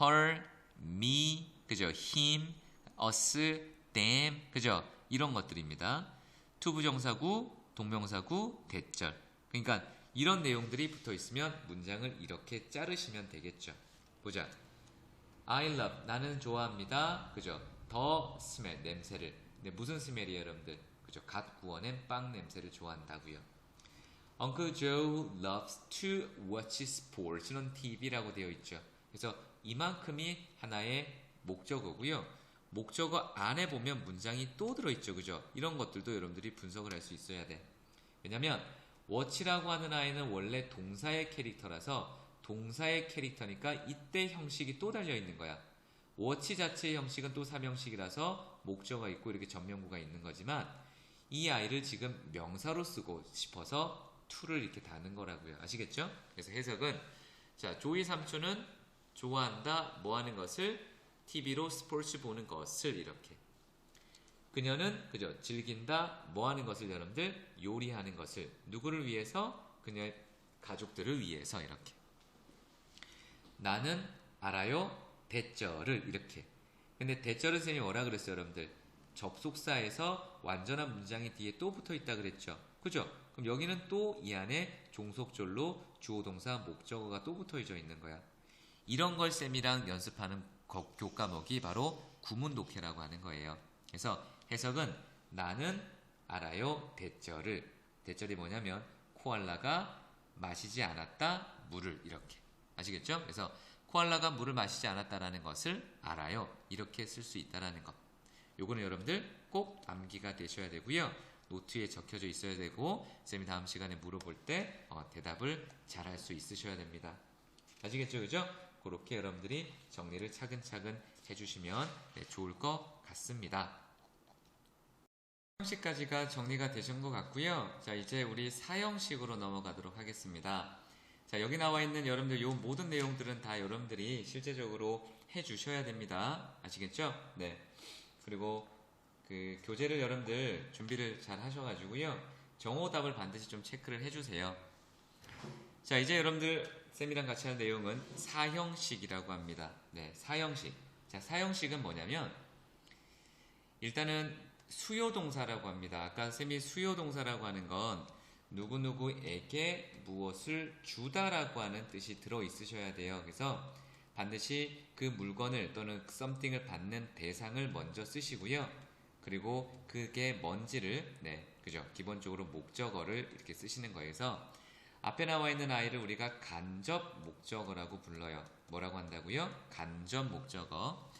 her, me, 그죠? him, us, them, 그죠? 이런 것들입니다. 투부정사구, 동명사구, 대절. 그러니까 이런 내용들이 붙어 있으면 문장을 이렇게 자르시면 되겠죠. 보자. I love, 나는 좋아합니다. 그죠? 더 스멜, 냄새를. 근데 무슨 스멜이에요, 여러분들? 그죠? 갓 구워낸 빵 냄새를 좋아한다고요. Uncle Joe loves to watch sports는 TV라고 되어 있죠. 그래서 이만큼이 하나의 목적어고요. 목적어 안에 보면 문장이 또 들어있죠. 그죠? 이런 것들도 여러분들이 분석을 할 수 있어야 돼. 왜냐면 watch라고 하는 아이는 원래 동사의 캐릭터라서 동사의 캐릭터니까 이때 형식이 또 달려있는 거야. watch 자체의 형식은 또 삼형식이라서 목적어가 있고 이렇게 전명구가 있는 거지만 이 아이를 지금 명사로 쓰고 싶어서 to를 이렇게 다는 거라고요. 아시겠죠? 그래서 해석은 자, 조이 삼촌은 좋아한다 뭐 하는 것을 TV로 스포츠 보는 것을 이렇게. 그녀는 그죠? 즐긴다 뭐 하는 것을 여러분들 요리하는 것을 누구를 위해서? 그녀의 가족들을 위해서 이렇게. 나는 알아요 대절을 이렇게. 근데 대절은 쌤이 뭐라 그랬어요, 여러분들? 접속사에서 완전한 문장이 뒤에 또 붙어 있다 그랬죠. 그죠? 그럼 여기는 또 이 안에 종속절로 주어 동사 목적어가 또 붙어져 있는 거야. 이런 걸 쌤이랑 연습하는 교과목이 바로 구문 독해라고 하는 거예요. 그래서 해석은 나는 알아요 대절을. 대절이 뭐냐면 코알라가 마시지 않았다 물을 이렇게. 아시겠죠? 그래서 코알라가 물을 마시지 않았다라는 것을 알아요. 이렇게 쓸 수 있다라는 것. 요거는 여러분들 꼭 암기가 되셔야 되고요. 노트에 적혀져 있어야 되고 쌤이 다음 시간에 물어볼 때 대답을 잘 할 수 있으셔야 됩니다. 아시겠죠? 그죠? 그렇게 여러분들이 정리를 차근차근 해주시면 좋을 것 같습니다. 3형식까지가 정리가 되신 것 같고요. 자, 이제 우리 4형식으로 넘어가도록 하겠습니다. 자, 여기 나와 있는 여러분들 요 모든 내용들은 다 여러분들이 실제적으로 해주셔야 됩니다. 아시겠죠? 네. 그리고 그 교재를 여러분들 준비를 잘 하셔가지고요. 정오답을 반드시 좀 체크를 해주세요. 자, 이제 여러분들 쌤이랑 같이 하는 내용은 4형식이라고 합니다. 네, 4형식. 자, 4형식은 뭐냐면 일단은 수요동사라고 합니다. 아까 쌤이 수요동사라고 하는 건 누구누구에게 무엇을 주다라고 하는 뜻이 들어 있으셔야 돼요. 그래서 반드시 그 물건을 또는 something을 받는 대상을 먼저 쓰시고요. 그리고 그게 뭔지를 그죠? 기본적으로 목적어를 이렇게 쓰시는 거예요. 그래서 앞에 나와 있는 아이를 우리가 간접 목적어라고 불러요. 뭐라고 한다고요? 간접 목적어.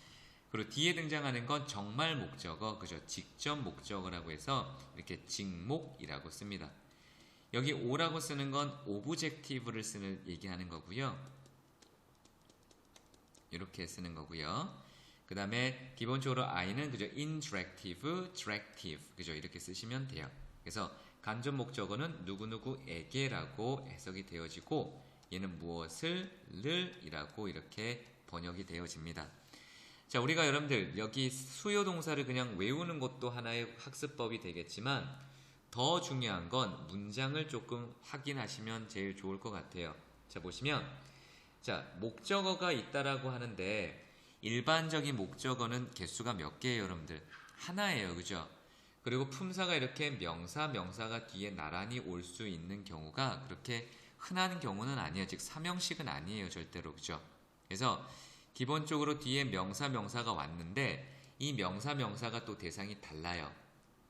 그리고 뒤에 등장하는 건 정말 목적어, 그죠? 직접 목적어라고 해서 이렇게 직목이라고 씁니다. 여기 오라고 쓰는 건 오브젝티브를 쓰는 얘기하는 거고요. 이렇게 쓰는 거고요. 그 다음에 기본적으로 I는 그죠? interactive, directive, 그죠? 이렇게 쓰시면 돼요. 그래서 간접 목적어는 누구누구에게라고 해석이 되어지고 얘는 무엇을 이라고 이렇게 번역이 되어집니다. 자, 우리가 여러분들 여기 수요 동사를 그냥 외우는 것도 하나의 학습법이 되겠지만 더 중요한 건 문장을 조금 확인하시면 제일 좋을 것 같아요. 자, 보시면 자, 목적어가 있다라고 하는데 일반적인 목적어는 개수가 몇 개예요, 여러분들? 하나예요, 그죠? 그리고 품사가 이렇게 명사가 뒤에 나란히 올 수 있는 경우가 그렇게 흔한 경우는 아니에요. 즉 삼형식은 아니에요, 절대로, 그죠? 그래서 기본적으로 뒤에 명사가 왔는데 이 명사가 또 대상이 달라요.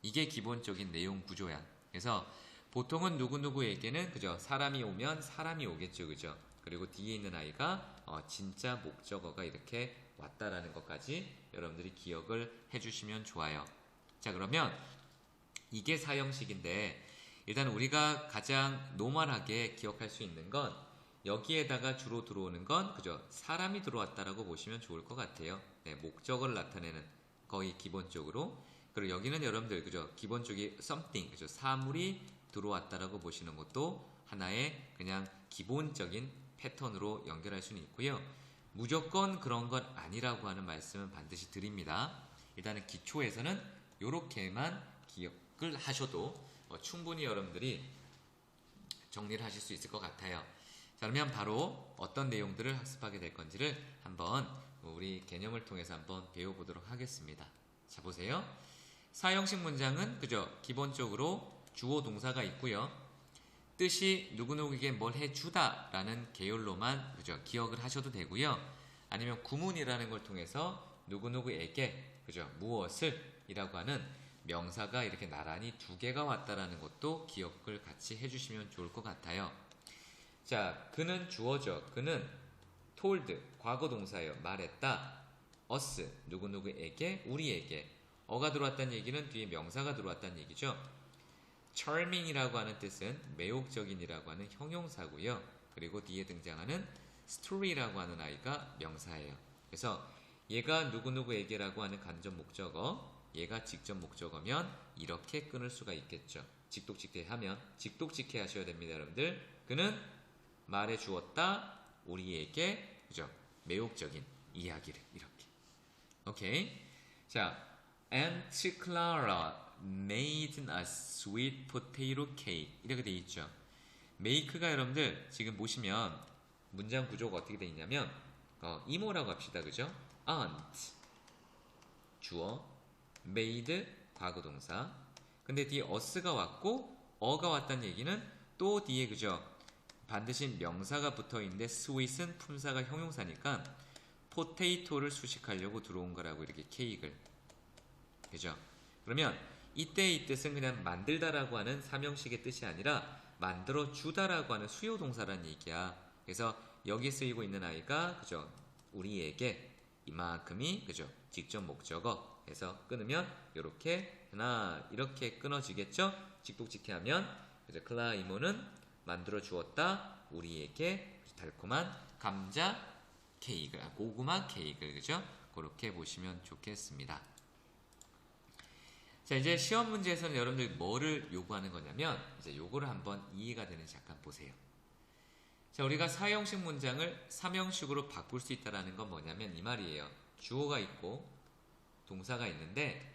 이게 기본적인 내용 구조야. 그래서 보통은 누구누구에게는 그죠? 사람이 오면 사람이 오겠죠, 그죠? 그리고 뒤에 있는 아이가 진짜 목적어가 이렇게 왔다라는 것까지 여러분들이 기억을 해주시면 좋아요. 자, 그러면 이게 사형식인데 일단 우리가 가장 노멀하게 기억할 수 있는 건 여기에다가 주로 들어오는 건 그죠? 사람이 들어왔다라고 보시면 좋을 것 같아요. 네, 목적어를 나타내는 거의 기본적으로. 그리고 여기는 여러분들 그죠? 기본적인 something 그죠? 사물이 들어왔다라고 보시는 것도 하나의 그냥 기본적인 패턴으로 연결할 수는 있고요. 무조건 그런 건 아니라고 하는 말씀은 반드시 드립니다. 일단은 기초에서는 이렇게만 기억을 하셔도 충분히 여러분들이 정리를 하실 수 있을 것 같아요. 자, 그러면 바로 어떤 내용들을 학습하게 될 건지를 한번 우리 개념을 통해서 한번 배워보도록 하겠습니다. 자, 보세요. 사형식 문장은 그죠? 기본적으로 주어 동사가 있고요. 뜻이 누구누구에게 뭘 해주다 라는 계열로만 그죠? 기억을 하셔도 되고요. 아니면 구문이라는 걸 통해서 누구누구에게 그죠? 무엇을 이라고 하는 명사가 이렇게 나란히 두 개가 왔다라는 것도 기억을 같이 해주시면 좋을 것 같아요. 자, 그는 주어죠. 그는 told, 과거 동사예요. 말했다. us, 누구누구에게, 우리에게. 어가 들어왔다는 얘기는 뒤에 명사가 들어왔다는 얘기죠. charming이라고 하는 뜻은 매혹적인이라고 하는 형용사고요. 그리고 뒤에 등장하는 story라고 하는 아이가 명사예요. 그래서 얘가 누구누구에게라고 하는 간접 목적어, 얘가 직접 목적어면 이렇게 끊을 수가 있겠죠. 직독직해 하면 직독직해 하셔야 됩니다, 여러분들. 그는 말해 주었다 우리에게 그죠? 매혹적인 이야기를 이렇게. 오케이. 자, Aunt Clara made a sweet potato cake 이렇게 돼 있죠. make가 여러분들 지금 보시면 문장 구조가 어떻게 돼 있냐면 이모라고 합시다, 그죠? Aunt 주어, made 과거 동사. 근데 뒤에 us가 왔고 어가 왔다는 얘기는 또 뒤에 그죠? 반드시 명사가 붙어 있는데 sweet은 품사가 형용사니까 포테이토를 수식하려고 들어온 거라고 이렇게 케이크를. 그죠? 그러면 이때 이 뜻은 그냥 만들다라고 하는 삼형식의 뜻이 아니라 만들어 주다라고 하는 수요 동사라는 얘기야. 그래서 여기 쓰이고 있는 아이가 그죠? 우리에게 이만큼이 그죠? 직접 목적어 해서 끊으면 이렇게 하나 이렇게 끊어지겠죠? 직독직해 하면 그죠? 클라 이모는 만들어 주었다 우리에게 달콤한 감자 케이크, 고구마 케이크 그죠? 그렇게 보시면 좋겠습니다. 자, 이제 시험 문제에서는 여러분들 뭐를 요구하는 거냐면 이제 요거를 한번 이해가 되는지 잠깐 보세요. 자, 우리가 사형식 문장을 삼형식으로 바꿀 수 있다라는 건 뭐냐면 이 말이에요. 주어가 있고 동사가 있는데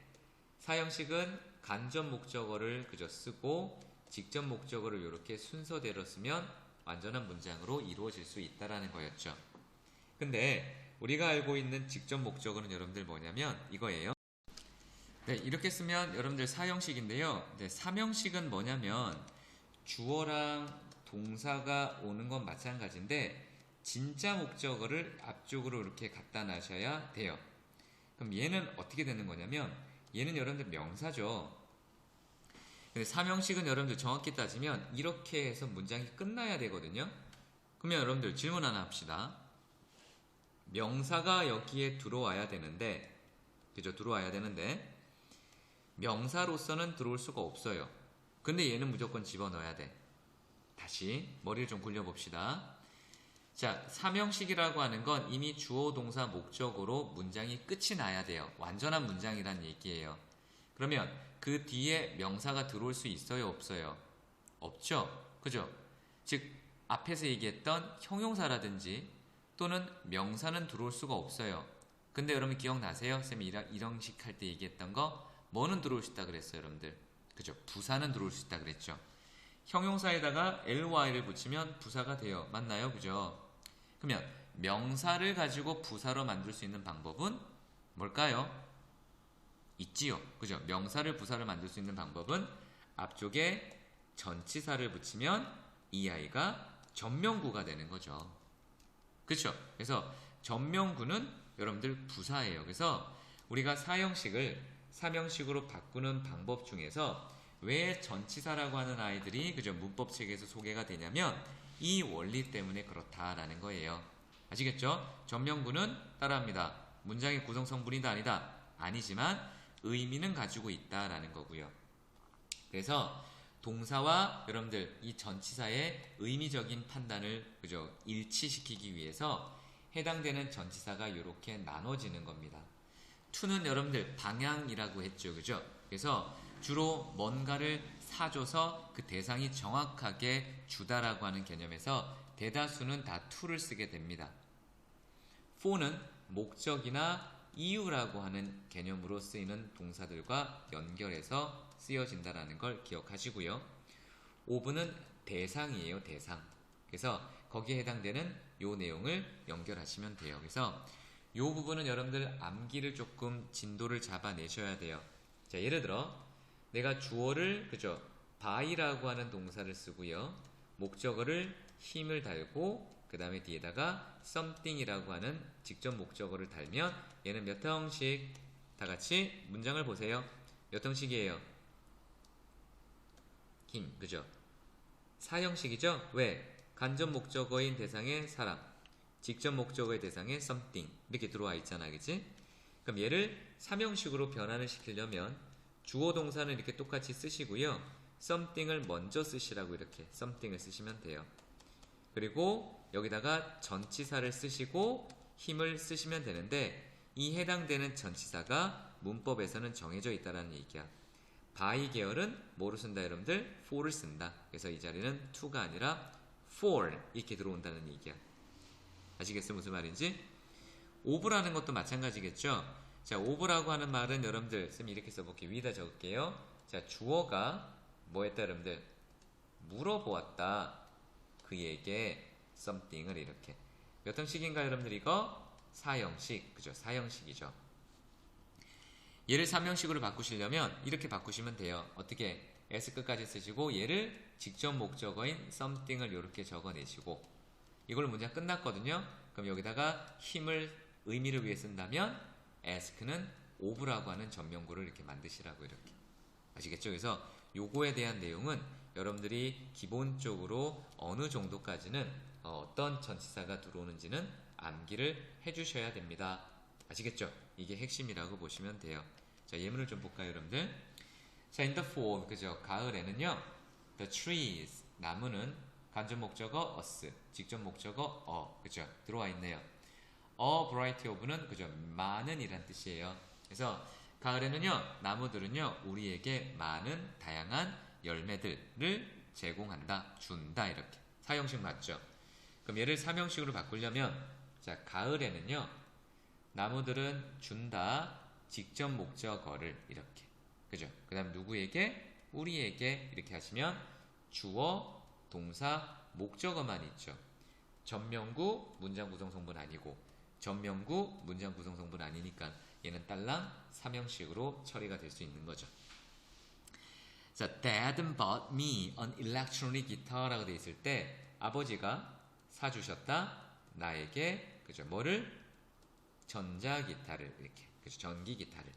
사형식은 간접 목적어를 그저 쓰고 직접 목적어를 이렇게 순서대로 쓰면 완전한 문장으로 이루어질 수 있다라는 거였죠. 근데 우리가 알고 있는 직접 목적어는 여러분들 뭐냐면 이거예요. 네, 이렇게 쓰면 여러분들 사형식인데요. 네, 삼형식은 뭐냐면 주어랑 동사가 오는 건 마찬가지인데 진짜 목적어를 앞쪽으로 이렇게 갖다 놔셔야 돼요. 그럼 얘는 어떻게 되는 거냐면 얘는 여러분들 명사죠. 근데 사명식은 여러분들 정확히 따지면 이렇게 해서 문장이 끝나야 되거든요. 그러면 여러분들 질문 하나 합시다. 명사가 여기에 들어와야 되는데, 그죠? 들어와야 되는데 명사로서는 들어올 수가 없어요. 근데 얘는 무조건 집어넣어야 돼. 다시 머리를 좀 굴려봅시다. 자, 사명식이라고 하는 건 이미 주어, 동사, 목적으로 문장이 끝이 나야 돼요. 완전한 문장이란 얘기예요. 그러면 그 뒤에 명사가 들어올 수 있어요? 없어요? 없죠? 그죠? 즉 앞에서 얘기했던 형용사라든지 또는 명사는 들어올 수가 없어요. 근데 여러분 기억나세요? 쌤이 이런 식 할 때 얘기했던 거 뭐는 들어올 수 있다 그랬어요, 여러분들? 그죠? 부사는 들어올 수 있다 그랬죠. 형용사에다가 ly를 붙이면 부사가 돼요. 맞나요? 그죠? 그러면 명사를 가지고 부사로 만들 수 있는 방법은 뭘까요? 있지요. 그죠? 명사를 부사로 만들 수 있는 방법은 앞쪽에 전치사를 붙이면 이 아이가 전명구가 되는 거죠. 그렇죠? 그래서 전명구는 여러분들 부사예요. 그래서 우리가 사형식을 사명식으로 바꾸는 방법 중에서 왜 전치사라고 하는 아이들이 그죠? 문법책에서 소개가 되냐면 이 원리 때문에 그렇다라는 거예요. 아시겠죠? 전명구는 따라합니다. 문장의 구성 성분이다 아니다? 아니지만 의미는 가지고 있다라는 거고요. 그래서 동사와 여러분들 이 전치사의 의미적인 판단을 그죠? 일치시키기 위해서 해당되는 전치사가 이렇게 나눠지는 겁니다. to는 여러분들 방향이라고 했죠. 그죠? 그래서 주로 뭔가를 사줘서 그 대상이 정확하게 주다라고 하는 개념에서 대다수는 다 to를 쓰게 됩니다. for는 목적이나 이유라고 하는 개념으로 쓰이는 동사들과 연결해서 쓰여진다는 걸 기억하시고요. of는 대상이에요. 대상. 그래서 거기에 해당되는 요 내용을 연결하시면 돼요. 그래서 요 부분은 여러분들 암기를 조금 진도를 잡아내셔야 돼요. 자, 예를 들어 내가 주어를 그죠? by라고 하는 동사를 쓰고요. 목적어를 힘을 달고 그 다음에 뒤에다가 something이라고 하는 직접 목적어를 달면 얘는 몇 형식? 다 같이 문장을 보세요. 몇 형식이에요? 힘, 그죠? 4형식이죠? 왜? 간접 목적어인 대상의 사람, 직접 목적어의 대상의 something 이렇게 들어와 있잖아, 그치? 그럼 얘를 3형식으로 변환을 시키려면 주어 동사는 이렇게 똑같이 쓰시고요. something을 먼저 쓰시라고 이렇게 something을 쓰시면 돼요. 그리고 여기다가 전치사를 쓰시고 힘을 쓰시면 되는데 이 해당되는 전치사가 문법에서는 정해져 있다는 얘기야. by 계열은 뭐로 쓴다 여러분들? for를 쓴다. 그래서 이 자리는 to가 아니라 for 이렇게 들어온다는 얘기야. 아시겠어요? 무슨 말인지? of라는 것도 마찬가지겠죠? 자, of라고 하는 말은 여러분들 쌤이 이렇게 써볼게요. 위에다 적을게요. 자, 주어가 뭐 했다 여러분들? 물어보았다. 그에게 something을 이렇게. 몇 형식인가 여러분들 이거? 4형식. 그죠? 4형식이죠. 얘를 3형식으로 바꾸시려면 이렇게 바꾸시면 돼요. 어떻게? s 끝까지 쓰시고 얘를 직접 목적어인 something을 이렇게 적어내시고 이걸로 문장 끝났거든요. 그럼 여기다가 힘을 의미를 위해 쓴다면 ask는 of라고 하는 전명구를 이렇게 만드시라고 이렇게. 아시겠죠? 그래서 요거에 대한 내용은 여러분들이 기본적으로 어느 정도까지는 어떤 전치사가 들어오는지는 암기를 해주셔야 됩니다. 아시겠죠? 이게 핵심이라고 보시면 돼요. 자, 예문을 좀 볼까요, 여러분들? 자, in the fall, 그죠? 가을에는요, the trees, 나무는 간접 목적어 us, 직접 목적어 그죠? 들어와 있네요. A variety of는 그죠? 많은 이란 뜻이에요. 그래서 가을에는요, 나무들은요, 우리에게 많은 다양한 열매들을 제공한다, 준다, 이렇게. 4형식 맞죠? 그럼 얘를 3형식으로 바꾸려면, 자, 가을에는요, 나무들은 준다, 직접 목적어를 이렇게. 그죠? 그 다음 누구에게? 우리에게 이렇게 하시면 주어, 동사, 목적어만 있죠. 전명구, 문장 구성 성분 아니고 전명구, 문장 구성 성분 아니니까 얘는 딸랑 3형식으로 처리가 될 수 있는 거죠. 자, Dad bought me an electronic guitar라고 돼 있을 때 아버지가 사주셨다 나에게 그죠? 뭐를? 전자 기타를 이렇게 그죠? 전기 기타를.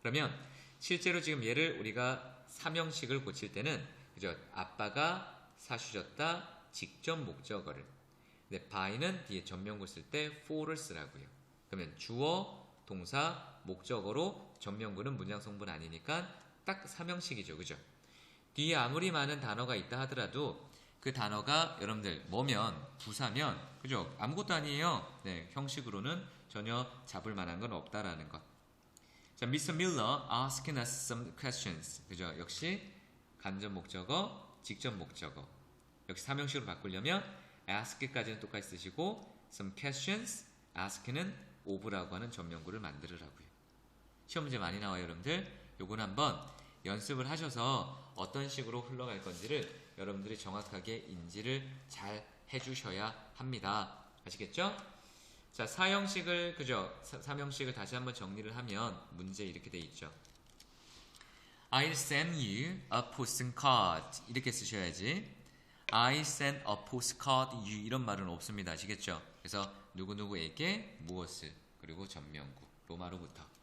그러면 실제로 지금 얘를 우리가 삼형식을 고칠 때는 그죠? 아빠가 사주셨다 직접 목적어를. 근데 by는 뒤에 전명구 쓸 때 for를 쓰라고요. 그러면 주어, 동사, 목적어로 전명구는 문장 성분 아니니까 딱 삼형식이죠. 그죠? 뒤에 아무리 많은 단어가 있다 하더라도 그 단어가 여러분들 뭐면 부사면 그죠? 아무것도 아니에요. 네, 형식으로는 전혀 잡을 만한 건 없다라는 것. 자, Mr. Miller asking us some questions. 그죠? 역시 간접 목적어, 직접 목적어. 역시 삼형식으로 바꾸려면 ask까지는 똑같이 쓰시고 some questions, ask는 of라고 하는 전명구를 만들으라고요. 시험 문제 많이 나와요, 여러분들. 요건 한번 연습을 하셔서 어떤 식으로 흘러갈 건지를 여러분들이 정확하게 인지를 잘 해주셔야 합니다. 아시겠죠? 자, 사형식을 그죠? 삼형식을 다시 한번 정리를 하면 문제 이렇게 돼 있죠. I'll send you a postcard 이렇게 쓰셔야지. I send a postcard you 이런 말은 없습니다. 아시겠죠? 그래서 누구누구에게 무엇을 그리고 전명구 로마로부터.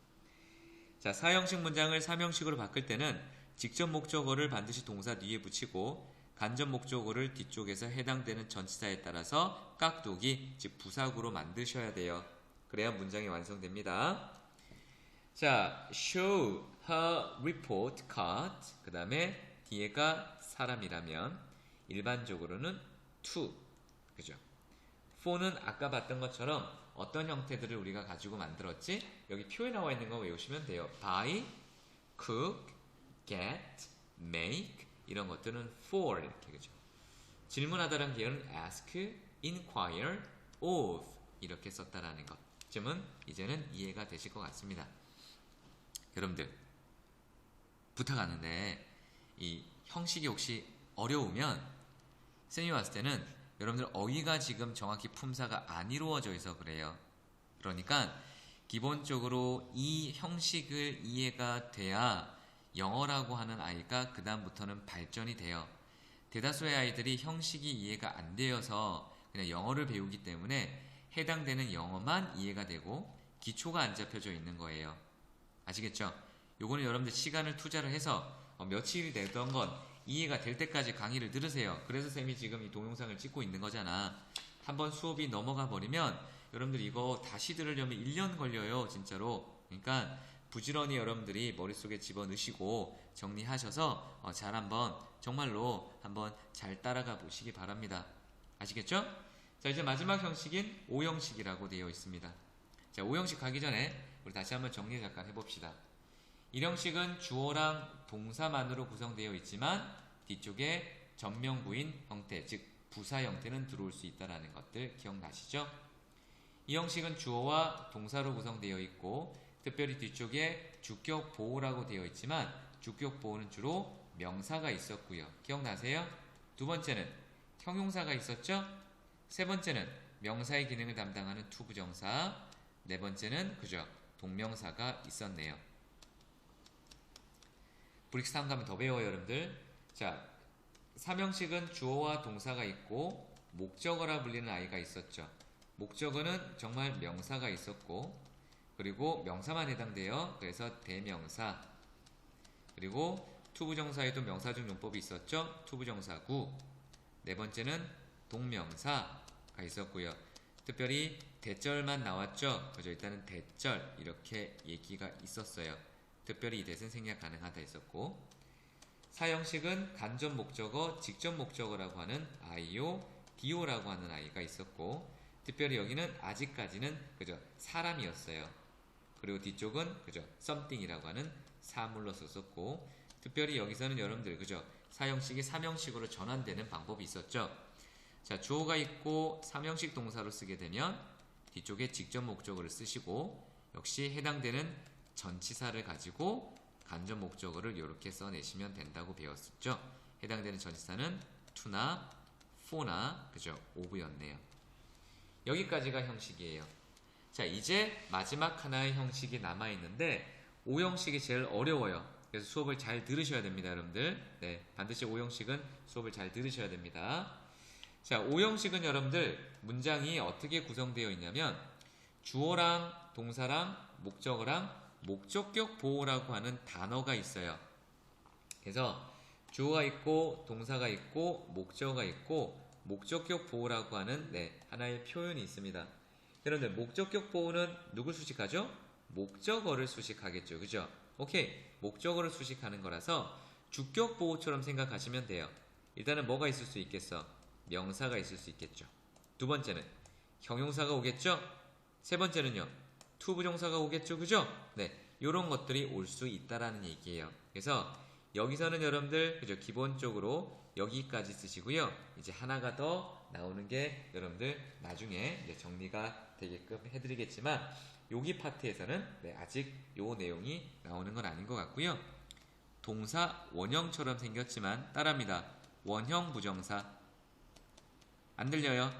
자, 사형식 문장을 삼형식으로 바꿀 때는 직접 목적어를 반드시 동사 뒤에 붙이고 간접 목적어를 뒤쪽에서 해당되는 전치사에 따라서 깍두기, 즉 부사구로 만드셔야 돼요. 그래야 문장이 완성됩니다. 자, show her report card. 그 다음에 뒤에가 사람이라면 일반적으로는 to. 그죠? for는 아까 봤던 것처럼 어떤 형태들을 우리가 가지고 만들었지? 여기 표에 나와 있는 거 외우시면 돼요. buy, cook, get, make 이런 것들은 for 이렇게 그죠? 질문하다라는 계열은 ask, inquire, of 이렇게 썼다라는 것. 점은 이제는 이해가 되실 것 같습니다. 여러분들 부탁하는데 이 형식이 혹시 어려우면 쌤이 왔을 때는 여러분들 어휘가 지금 정확히 품사가 안 이루어져 있어 그래요. 그러니까 기본적으로 이 형식을 이해가 돼야 영어라고 하는 아이가 그 다음부터는 발전이 돼요. 대다수의 아이들이 형식이 이해가 안 되어서 그냥 영어를 배우기 때문에 해당되는 영어만 이해가 되고 기초가 안 잡혀져 있는 거예요. 아시겠죠? 요거는 여러분들 시간을 투자를 해서 며칠이 되던 건 이해가 될 때까지 강의를 들으세요. 그래서 쌤이 지금 이 동영상을 찍고 있는 거잖아. 한번 수업이 넘어가 버리면 여러분들 이거 다시 들으려면 1년 걸려요. 진짜로. 그러니까 부지런히 여러분들이 머릿속에 집어넣으시고 정리하셔서 잘 한번 정말로 한번 잘 따라가 보시기 바랍니다. 아시겠죠? 자, 이제 마지막 형식인 O형식이라고 되어 있습니다. 자, O형식 가기 전에 우리 다시 한번 정리 잠깐 해봅시다. 1형식은 주어랑 동사만으로 구성되어 있지만 뒤쪽에 전명구인 형태, 즉 부사 형태는 들어올 수 있다는 것들 기억나시죠? 2형식은 주어와 동사로 구성되어 있고 특별히 뒤쪽에 주격 보호라고 되어 있지만 주격 보호는 주로 명사가 있었고요. 기억나세요? 두 번째는 형용사가 있었죠? 세 번째는 명사의 기능을 담당하는 투부정사, 네 번째는 그죠? 동명사가 있었네요. 브릭스 다음 가면 더 배워요, 여러분들. 자, 3형식은 주어와 동사가 있고 목적어라 불리는 아이가 있었죠. 목적어는 정말 명사가 있었고 그리고 명사만 해당돼요. 그래서 대명사. 그리고 투부정사에도 명사적 용법이 있었죠. 투부정사구. 네 번째는 동명사가 있었고요. 특별히 대절만 나왔죠. 그죠? 일단은 대절 이렇게 얘기가 있었어요. 특별히 이 대신 생략 가능하다 했었고 4형식은 간접 목적어, 직접 목적어라고 하는 IO, DO라고 하는 아이가 있었고 특별히 여기는 아직까지는 그죠? 사람이었어요. 그리고 뒤쪽은 그죠? something이라고 하는 사물로 썼었고 특별히 여기서는 여러분들 그죠? 4형식이 3형식으로 전환되는 방법이 있었죠. 자, 주어가 있고 3형식 동사로 쓰게 되면 뒤쪽에 직접 목적어를 쓰시고 역시 해당되는 전치사를 가지고 간접 목적어를 이렇게 써내시면 된다고 배웠었죠. 해당되는 전치사는 to나 for나 그죠? of였네요. 여기까지가 형식이에요. 자, 이제 마지막 하나의 형식이 남아있는데 5형식이 제일 어려워요. 그래서 수업을 잘 들으셔야 됩니다, 여러분들. 네, 반드시 오형식은 수업을 잘 들으셔야 됩니다. 자, 오형식은 여러분들 문장이 어떻게 구성되어 있냐면 주어랑 동사랑 목적어랑 목적격 보호라고 하는 단어가 있어요. 그래서 주어가 있고 동사가 있고 목적어가 있고 목적격 보호라고 하는 하나의 표현이 있습니다. 여러분들 목적격 보호는 누굴 수식하죠? 목적어를 수식하겠죠. 그죠? 오케이. 목적어를 수식하는 거라서 주격 보호처럼 생각하시면 돼요. 일단은 뭐가 있을 수 있겠어? 명사가 있을 수 있겠죠. 두 번째는 형용사가 오겠죠. 세 번째는요. 투부정사가 오겠죠. 그죠? 네. 요런 것들이 올 수 있다라는 얘기예요. 그래서 여기서는 여러분들 그죠? 기본적으로 여기까지 쓰시고요. 이제 하나가 더 나오는 게 여러분들 나중에 이제 정리가 되게끔 해드리겠지만 여기 파트에서는 아직 요 내용이 나오는 건 아닌 것 같고요. 동사 원형처럼 생겼지만 따라합니다. 원형 부정사 안 들려요?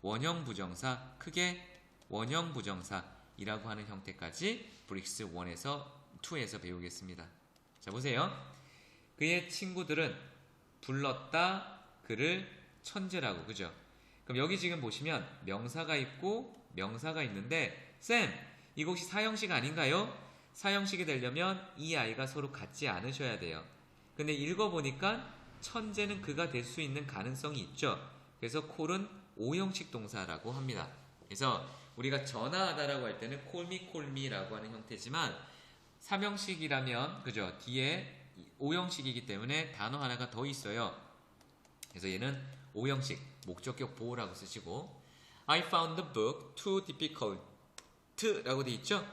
원형 부정사 크게 원형 부정사이라고 하는 형태까지 브릭스 1에서 2에서 배우겠습니다. 자 보세요. 그의 친구들은 불렀다 그를 천재라고. 그죠? 그럼 여기 지금 보시면 명사가 있고 명사가 있는데 쌤 이거 혹시 사형식 아닌가요? 사형식이 되려면 이 아이가 서로 같지 않으셔야 돼요. 근데 읽어보니까 천재는 그가 될 수 있는 가능성이 있죠. 그래서 콜은 오형식 동사라고 합니다. 그래서 우리가 전화하다라고 할 때는 콜미라고 하는 형태지만 삼형식이라면 그죠? 뒤에 오형식이기 때문에 단어 하나가 더 있어요. 그래서 얘는 오형식 목적격 보호라고 쓰시고 I found the book too difficult 라고 돼 있죠?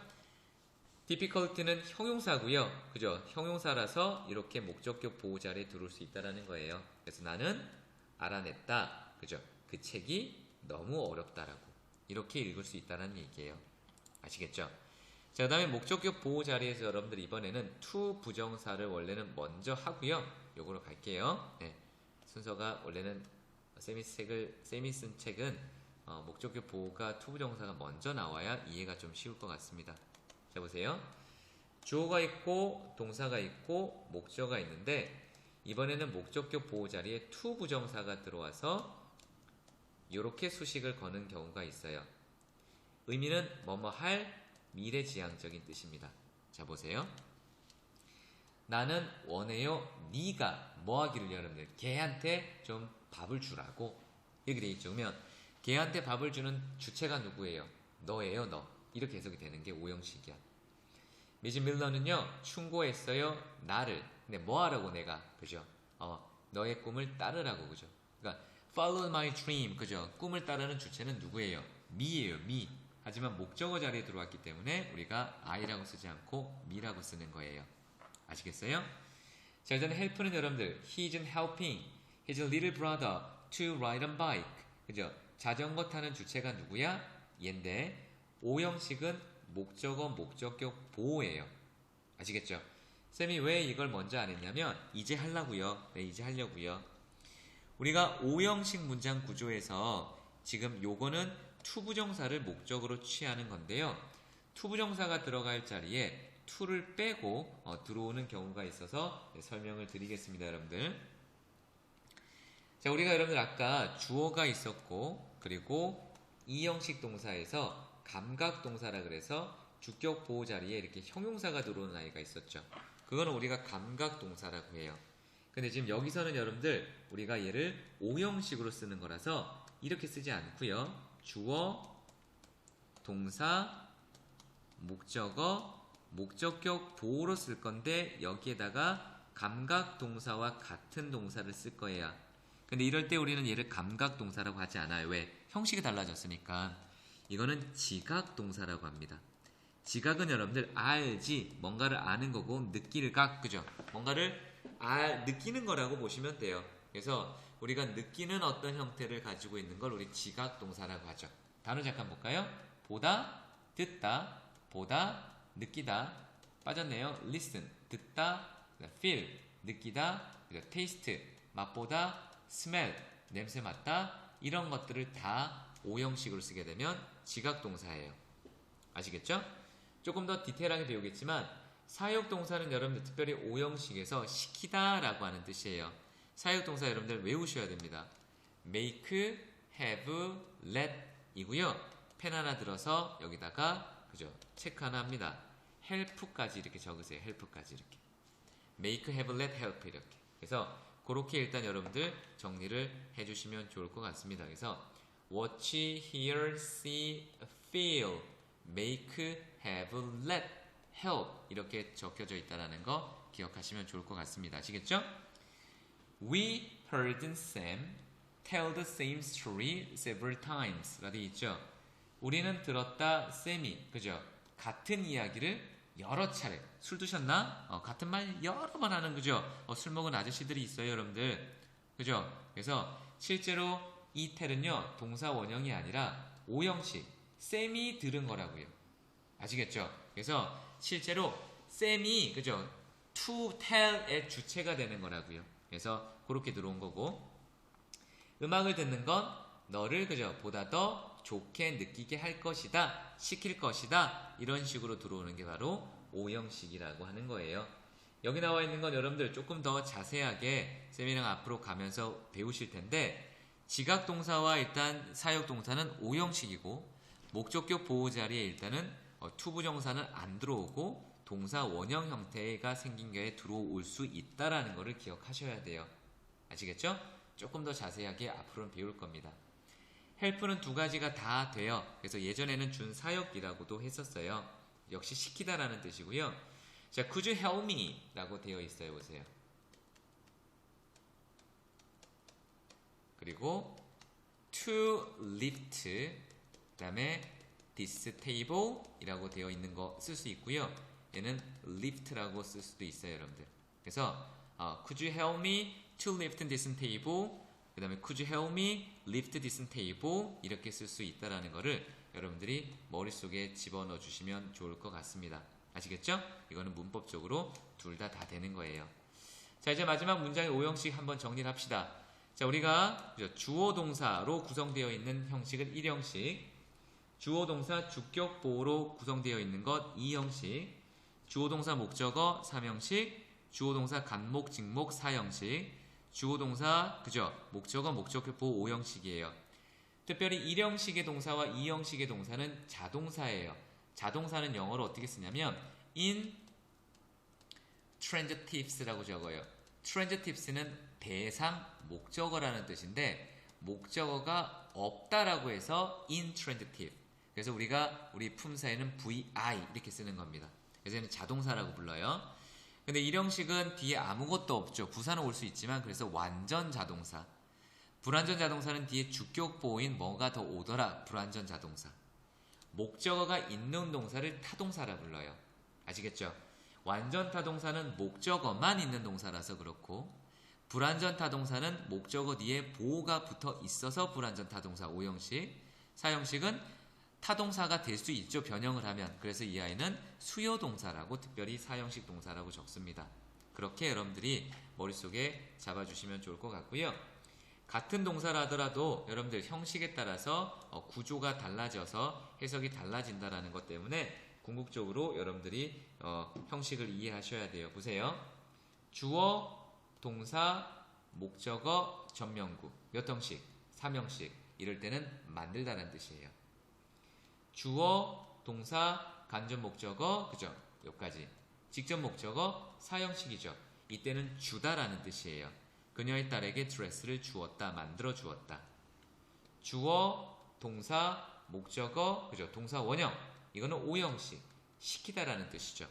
difficult는 형용사고요. 그죠? 형용사라서 이렇게 목적격 보호 자리에 들어올 수 있다는 거예요. 그래서 나는 알아냈다. 그죠? 그 책이 너무 어렵다라고 이렇게 읽을 수 있다는 얘기예요. 아시겠죠? 자, 그 다음에 목적격 보호 자리에서 여러분들 이번에는 to 부정사를 원래는 먼저 하고요. 요거로 갈게요. 네, 순서가 원래는 쌤이 쓴 책은 목적격 보호가 to 부정사가 먼저 나와야 이해가 좀 쉬울 것 같습니다. 자 보세요. 주어가 있고 동사가 있고 목적어가 있는데 이번에는 목적격 보호 자리에 to 부정사가 들어와서 이렇게 수식을 거는 경우가 있어요. 의미는 뭐뭐 할 미래지향적인 뜻입니다. 자 보세요. 나는 원해요 네가 뭐 하기를. 여러분들 걔한테 좀 밥을 주라고 이렇게 돼 있죠. 그러면 걔한테 밥을 주는 주체가 누구예요? 너예요. 너. 이렇게 해석이 되는 게 오형식이야. 미즈 밀러는요 충고했어요 나를. 근데 뭐 하라고 내가. 그죠? 너의 꿈을 따르라고. 그죠? 그러니까 follow my dream. 그죠? 꿈을 따르는 주체는 누구예요? me예요. me. 하지만 목적어 자리에 들어왔기 때문에 우리가 I라고 쓰지 않고 me라고 쓰는 거예요. 아시겠어요? 자, 일단 help는 여러분들 he isn't helping his little brother to ride a bike. 그죠? 자전거 타는 주체가 누구야? 얘인데 오형식은 목적어 목적격 보호예요. 아시겠죠? 쌤이 왜 이걸 먼저 안 했냐면 이제 하려고요. 네, 이제 하려고요. 우리가 오형식 문장 구조에서 지금 요거는 투부정사를 목적으로 취하는 건데요. 투부정사가 들어갈 자리에 to를 빼고 들어오는 경우가 있어서 설명을 드리겠습니다, 여러분들. 자, 우리가 여러분들 아까 주어가 있었고 그리고 이형식 동사에서 감각동사라 그래서 주격 보호 자리에 이렇게 형용사가 들어오는 아이가 있었죠. 그거는 우리가 감각동사라고 해요. 근데 지금 여기서는 여러분들 우리가 얘를 오형식으로 쓰는 거라서 이렇게 쓰지 않고요. 주어, 동사, 목적어, 목적격 보호로 쓸 건데 여기에다가 감각동사와 같은 동사를 쓸 거예요. 근데 이럴 때 우리는 얘를 감각동사라고 하지 않아요. 왜? 형식이 달라졌으니까. 이거는 지각동사라고 합니다. 지각은 여러분들 알지, 뭔가를 아는 거고 느낄 각, 그죠? 뭔가를 느끼는 거라고 보시면 돼요. 그래서 우리가 느끼는 어떤 형태를 가지고 있는 걸 우리 지각동사라고 하죠. 단어 잠깐 볼까요? 보다, 듣다, 보다, 느끼다. 빠졌네요. listen, 듣다, feel, 느끼다, taste, 맛보다, smell, 냄새 맡다. 이런 것들을 다 오형식으로 쓰게 되면 지각동사예요. 아시겠죠? 조금 더 디테일하게 배우겠지만 사역동사는 여러분들 특별히 오형식에서 시키다 라고 하는 뜻이에요. 사역동사 여러분들 외우셔야 됩니다. make, have, let 이고요. 펜 하나 들어서 여기다가 그죠? 체크 하나 합니다. help까지 이렇게 적으세요. help까지 이렇게. make, have, let, help 이렇게. 그래서 그렇게 일단 여러분들 정리를 해주시면 좋을 것 같습니다. 그래서 watch, hear, see, feel, make, have, let, help 이렇게 적혀져 있다는 거 기억하시면 좋을 것 같습니다. 아시겠죠? We heard Sam tell the same story several times 라고 되어 있죠. 우리는 들었다 쌤이 그죠? 같은 이야기를 여러 차례 술 드셨나? 같은 말 여러 번 하는 그죠? 술 먹은 아저씨들이 있어요 여러분들 그죠? 그래서 실제로 이 텔은요 동사 원형이 아니라 오형식 쌤이 들은 거라고요. 아시겠죠? 그래서 실제로 쌤이 그죠? to tell의 주체가 되는 거라고요. 그래서 그렇게 들어온 거고 음악을 듣는 건 너를 그죠? 보다 더 좋게 느끼게 할 것이다, 시킬 것이다 이런 식으로 들어오는 게 바로 오형식이라고 하는 거예요. 여기 나와 있는 건 여러분들 조금 더 자세하게 쌤이랑 앞으로 가면서 배우실 텐데 지각동사와 일단 사역동사는 오형식이고 목적격 보호 자리에 일단은 투부정사는 안 들어오고 동사 원형 형태가 생긴 게 들어올 수 있다라는 것을 기억하셔야 돼요. 아시겠죠? 조금 더 자세하게 앞으로는 배울 겁니다. help는 두 가지가 다 돼요. 그래서 예전에는 준사역이라고도 했었어요. 역시 시키다라는 뜻이고요. 자, could you help me? 라고 되어 있어요. 보세요. 그리고 to lift 그 다음에 this table 이라고 되어 있는 거 쓸 수 있고요. 얘는 lift라고 쓸 수도 있어요. 여러분들. 그래서 could you help me to lift this table 그 다음에 could you help me lift this table 이렇게 쓸 수 있다라는 거를 여러분들이 머릿속에 집어넣어 주시면 좋을 것 같습니다. 아시겠죠? 이거는 문법적으로 둘 다 되는 거예요. 자, 이제 마지막 문장의 오형식 한번 정리를 합시다. 자, 우리가 주어 동사로 구성되어 있는 형식은 1형식, 주어 동사 주격 보호로 구성되어 있는 것 2형식, 주어 동사 목적어 3형식, 주어 동사 간목 직목 4형식, 주어 동사 그죠? 목적어 목적격 보호 5형식이에요. 특별히 1형식의 동사와 2형식의 동사는 자동사예요. 자동사는 영어로 어떻게 쓰냐면 in transitives라고 적어요. transitives는 대상 목적어라는 뜻인데 목적어가 없다라고 해서 intransitive. 그래서 우리가 우리 품사에는 vi 이렇게 쓰는 겁니다. 그래서 얘는 자동사라고 불러요. 근데 1형식은 뒤에 아무것도 없죠. 부사는 올 수 있지만 그래서 완전 자동사. 불완전 자동사는 뒤에 주격 보호인 뭐가 더 오더라. 불완전 자동사. 목적어가 있는 동사를 타동사라 불러요. 아시겠죠? 완전 타동사는 목적어만 있는 동사라서 그렇고 불완전 타동사는 목적어 뒤에 보호가 붙어 있어서 불완전 타동사 5형식. 4형식은 타동사가 될 수 있죠. 변형을 하면. 그래서 이 아이는 수요동사라고 특별히 4형식 동사라고 적습니다. 그렇게 여러분들이 머릿속에 잡아주시면 좋을 것 같고요. 같은 동사라 하더라도 여러분들 형식에 따라서 구조가 달라져서 해석이 달라진다는 것 때문에 궁극적으로 여러분들이 형식을 이해하셔야 돼요. 보세요. 주어, 동사, 목적어, 전명구 몇 형식? 3형식. 이럴 때는 만들다라는 뜻이에요. 주어, 동사, 간접 목적어, 그죠? 여기까지. 직접 목적어, 4형식이죠. 이때는 주다라는 뜻이에요. 그녀의 딸에게 드레스를 주었다, 만들어 주었다. 주어, 동사, 목적어, 그죠? 동사 원형. 이거는 5형식. 시키다라는 뜻이죠.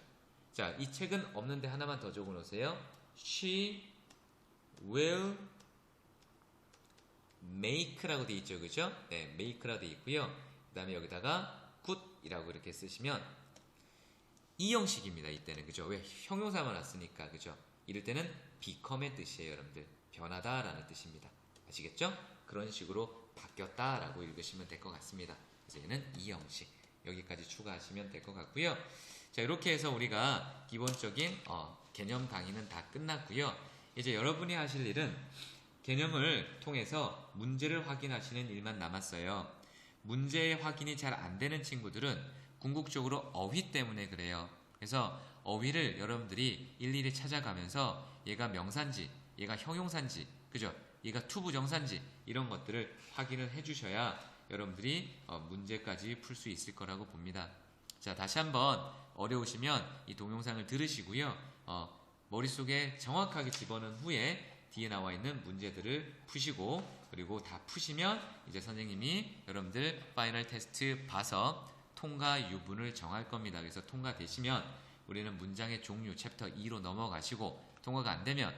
자, 이 책은 없는데 하나만 더 적어 놓으세요. She will make라고 되어 있죠. 그죠? 네, make라고 되어 있고요. 그 다음에 여기다가 put이라고 이렇게 쓰시면 2형식입니다. 이때는 그죠? 왜? 형용사만 왔으니까 그죠? 이럴 때는 become의 뜻이에요. 여러분들 변하다라는 뜻입니다. 아시겠죠? 그런 식으로 바뀌었다라고 읽으시면 될 것 같습니다. 그래서 얘는 2형식 여기까지 추가하시면 될 것 같고요. 자, 이렇게 해서 우리가 기본적인 개념 강의는 다 끝났고요. 이제 여러분이 하실 일은 개념을 통해서 문제를 확인하시는 일만 남았어요. 문제의 확인이 잘 안 되는 친구들은 궁극적으로 어휘 때문에 그래요. 그래서 어휘를 여러분들이 일일이 찾아가면서 얘가 명사인지, 얘가 형용사인지, 그죠? 얘가 투부정사인지 이런 것들을 확인을 해주셔야 여러분들이 문제까지 풀 수 있을 거라고 봅니다. 자, 다시 한번 어려우시면 이 동영상을 들으시고요. 머릿속에 정확하게 집어넣은 후에 뒤에 나와 있는 문제들을 푸시고, 그리고 다 푸시면 이제 선생님이 여러분들 파이널 테스트 봐서 통과 유분을 정할 겁니다. 그래서 통과되시면 우리는 문장의 종류 챕터 2로 넘어가시고, 통과가 안 되면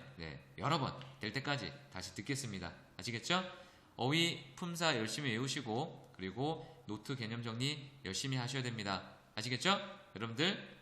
여러 번 될 때까지 다시 듣겠습니다. 아시겠죠? 어휘 품사 열심히 외우시고, 그리고 노트 개념 정리 열심히 하셔야 됩니다. 아시겠죠? 여러분들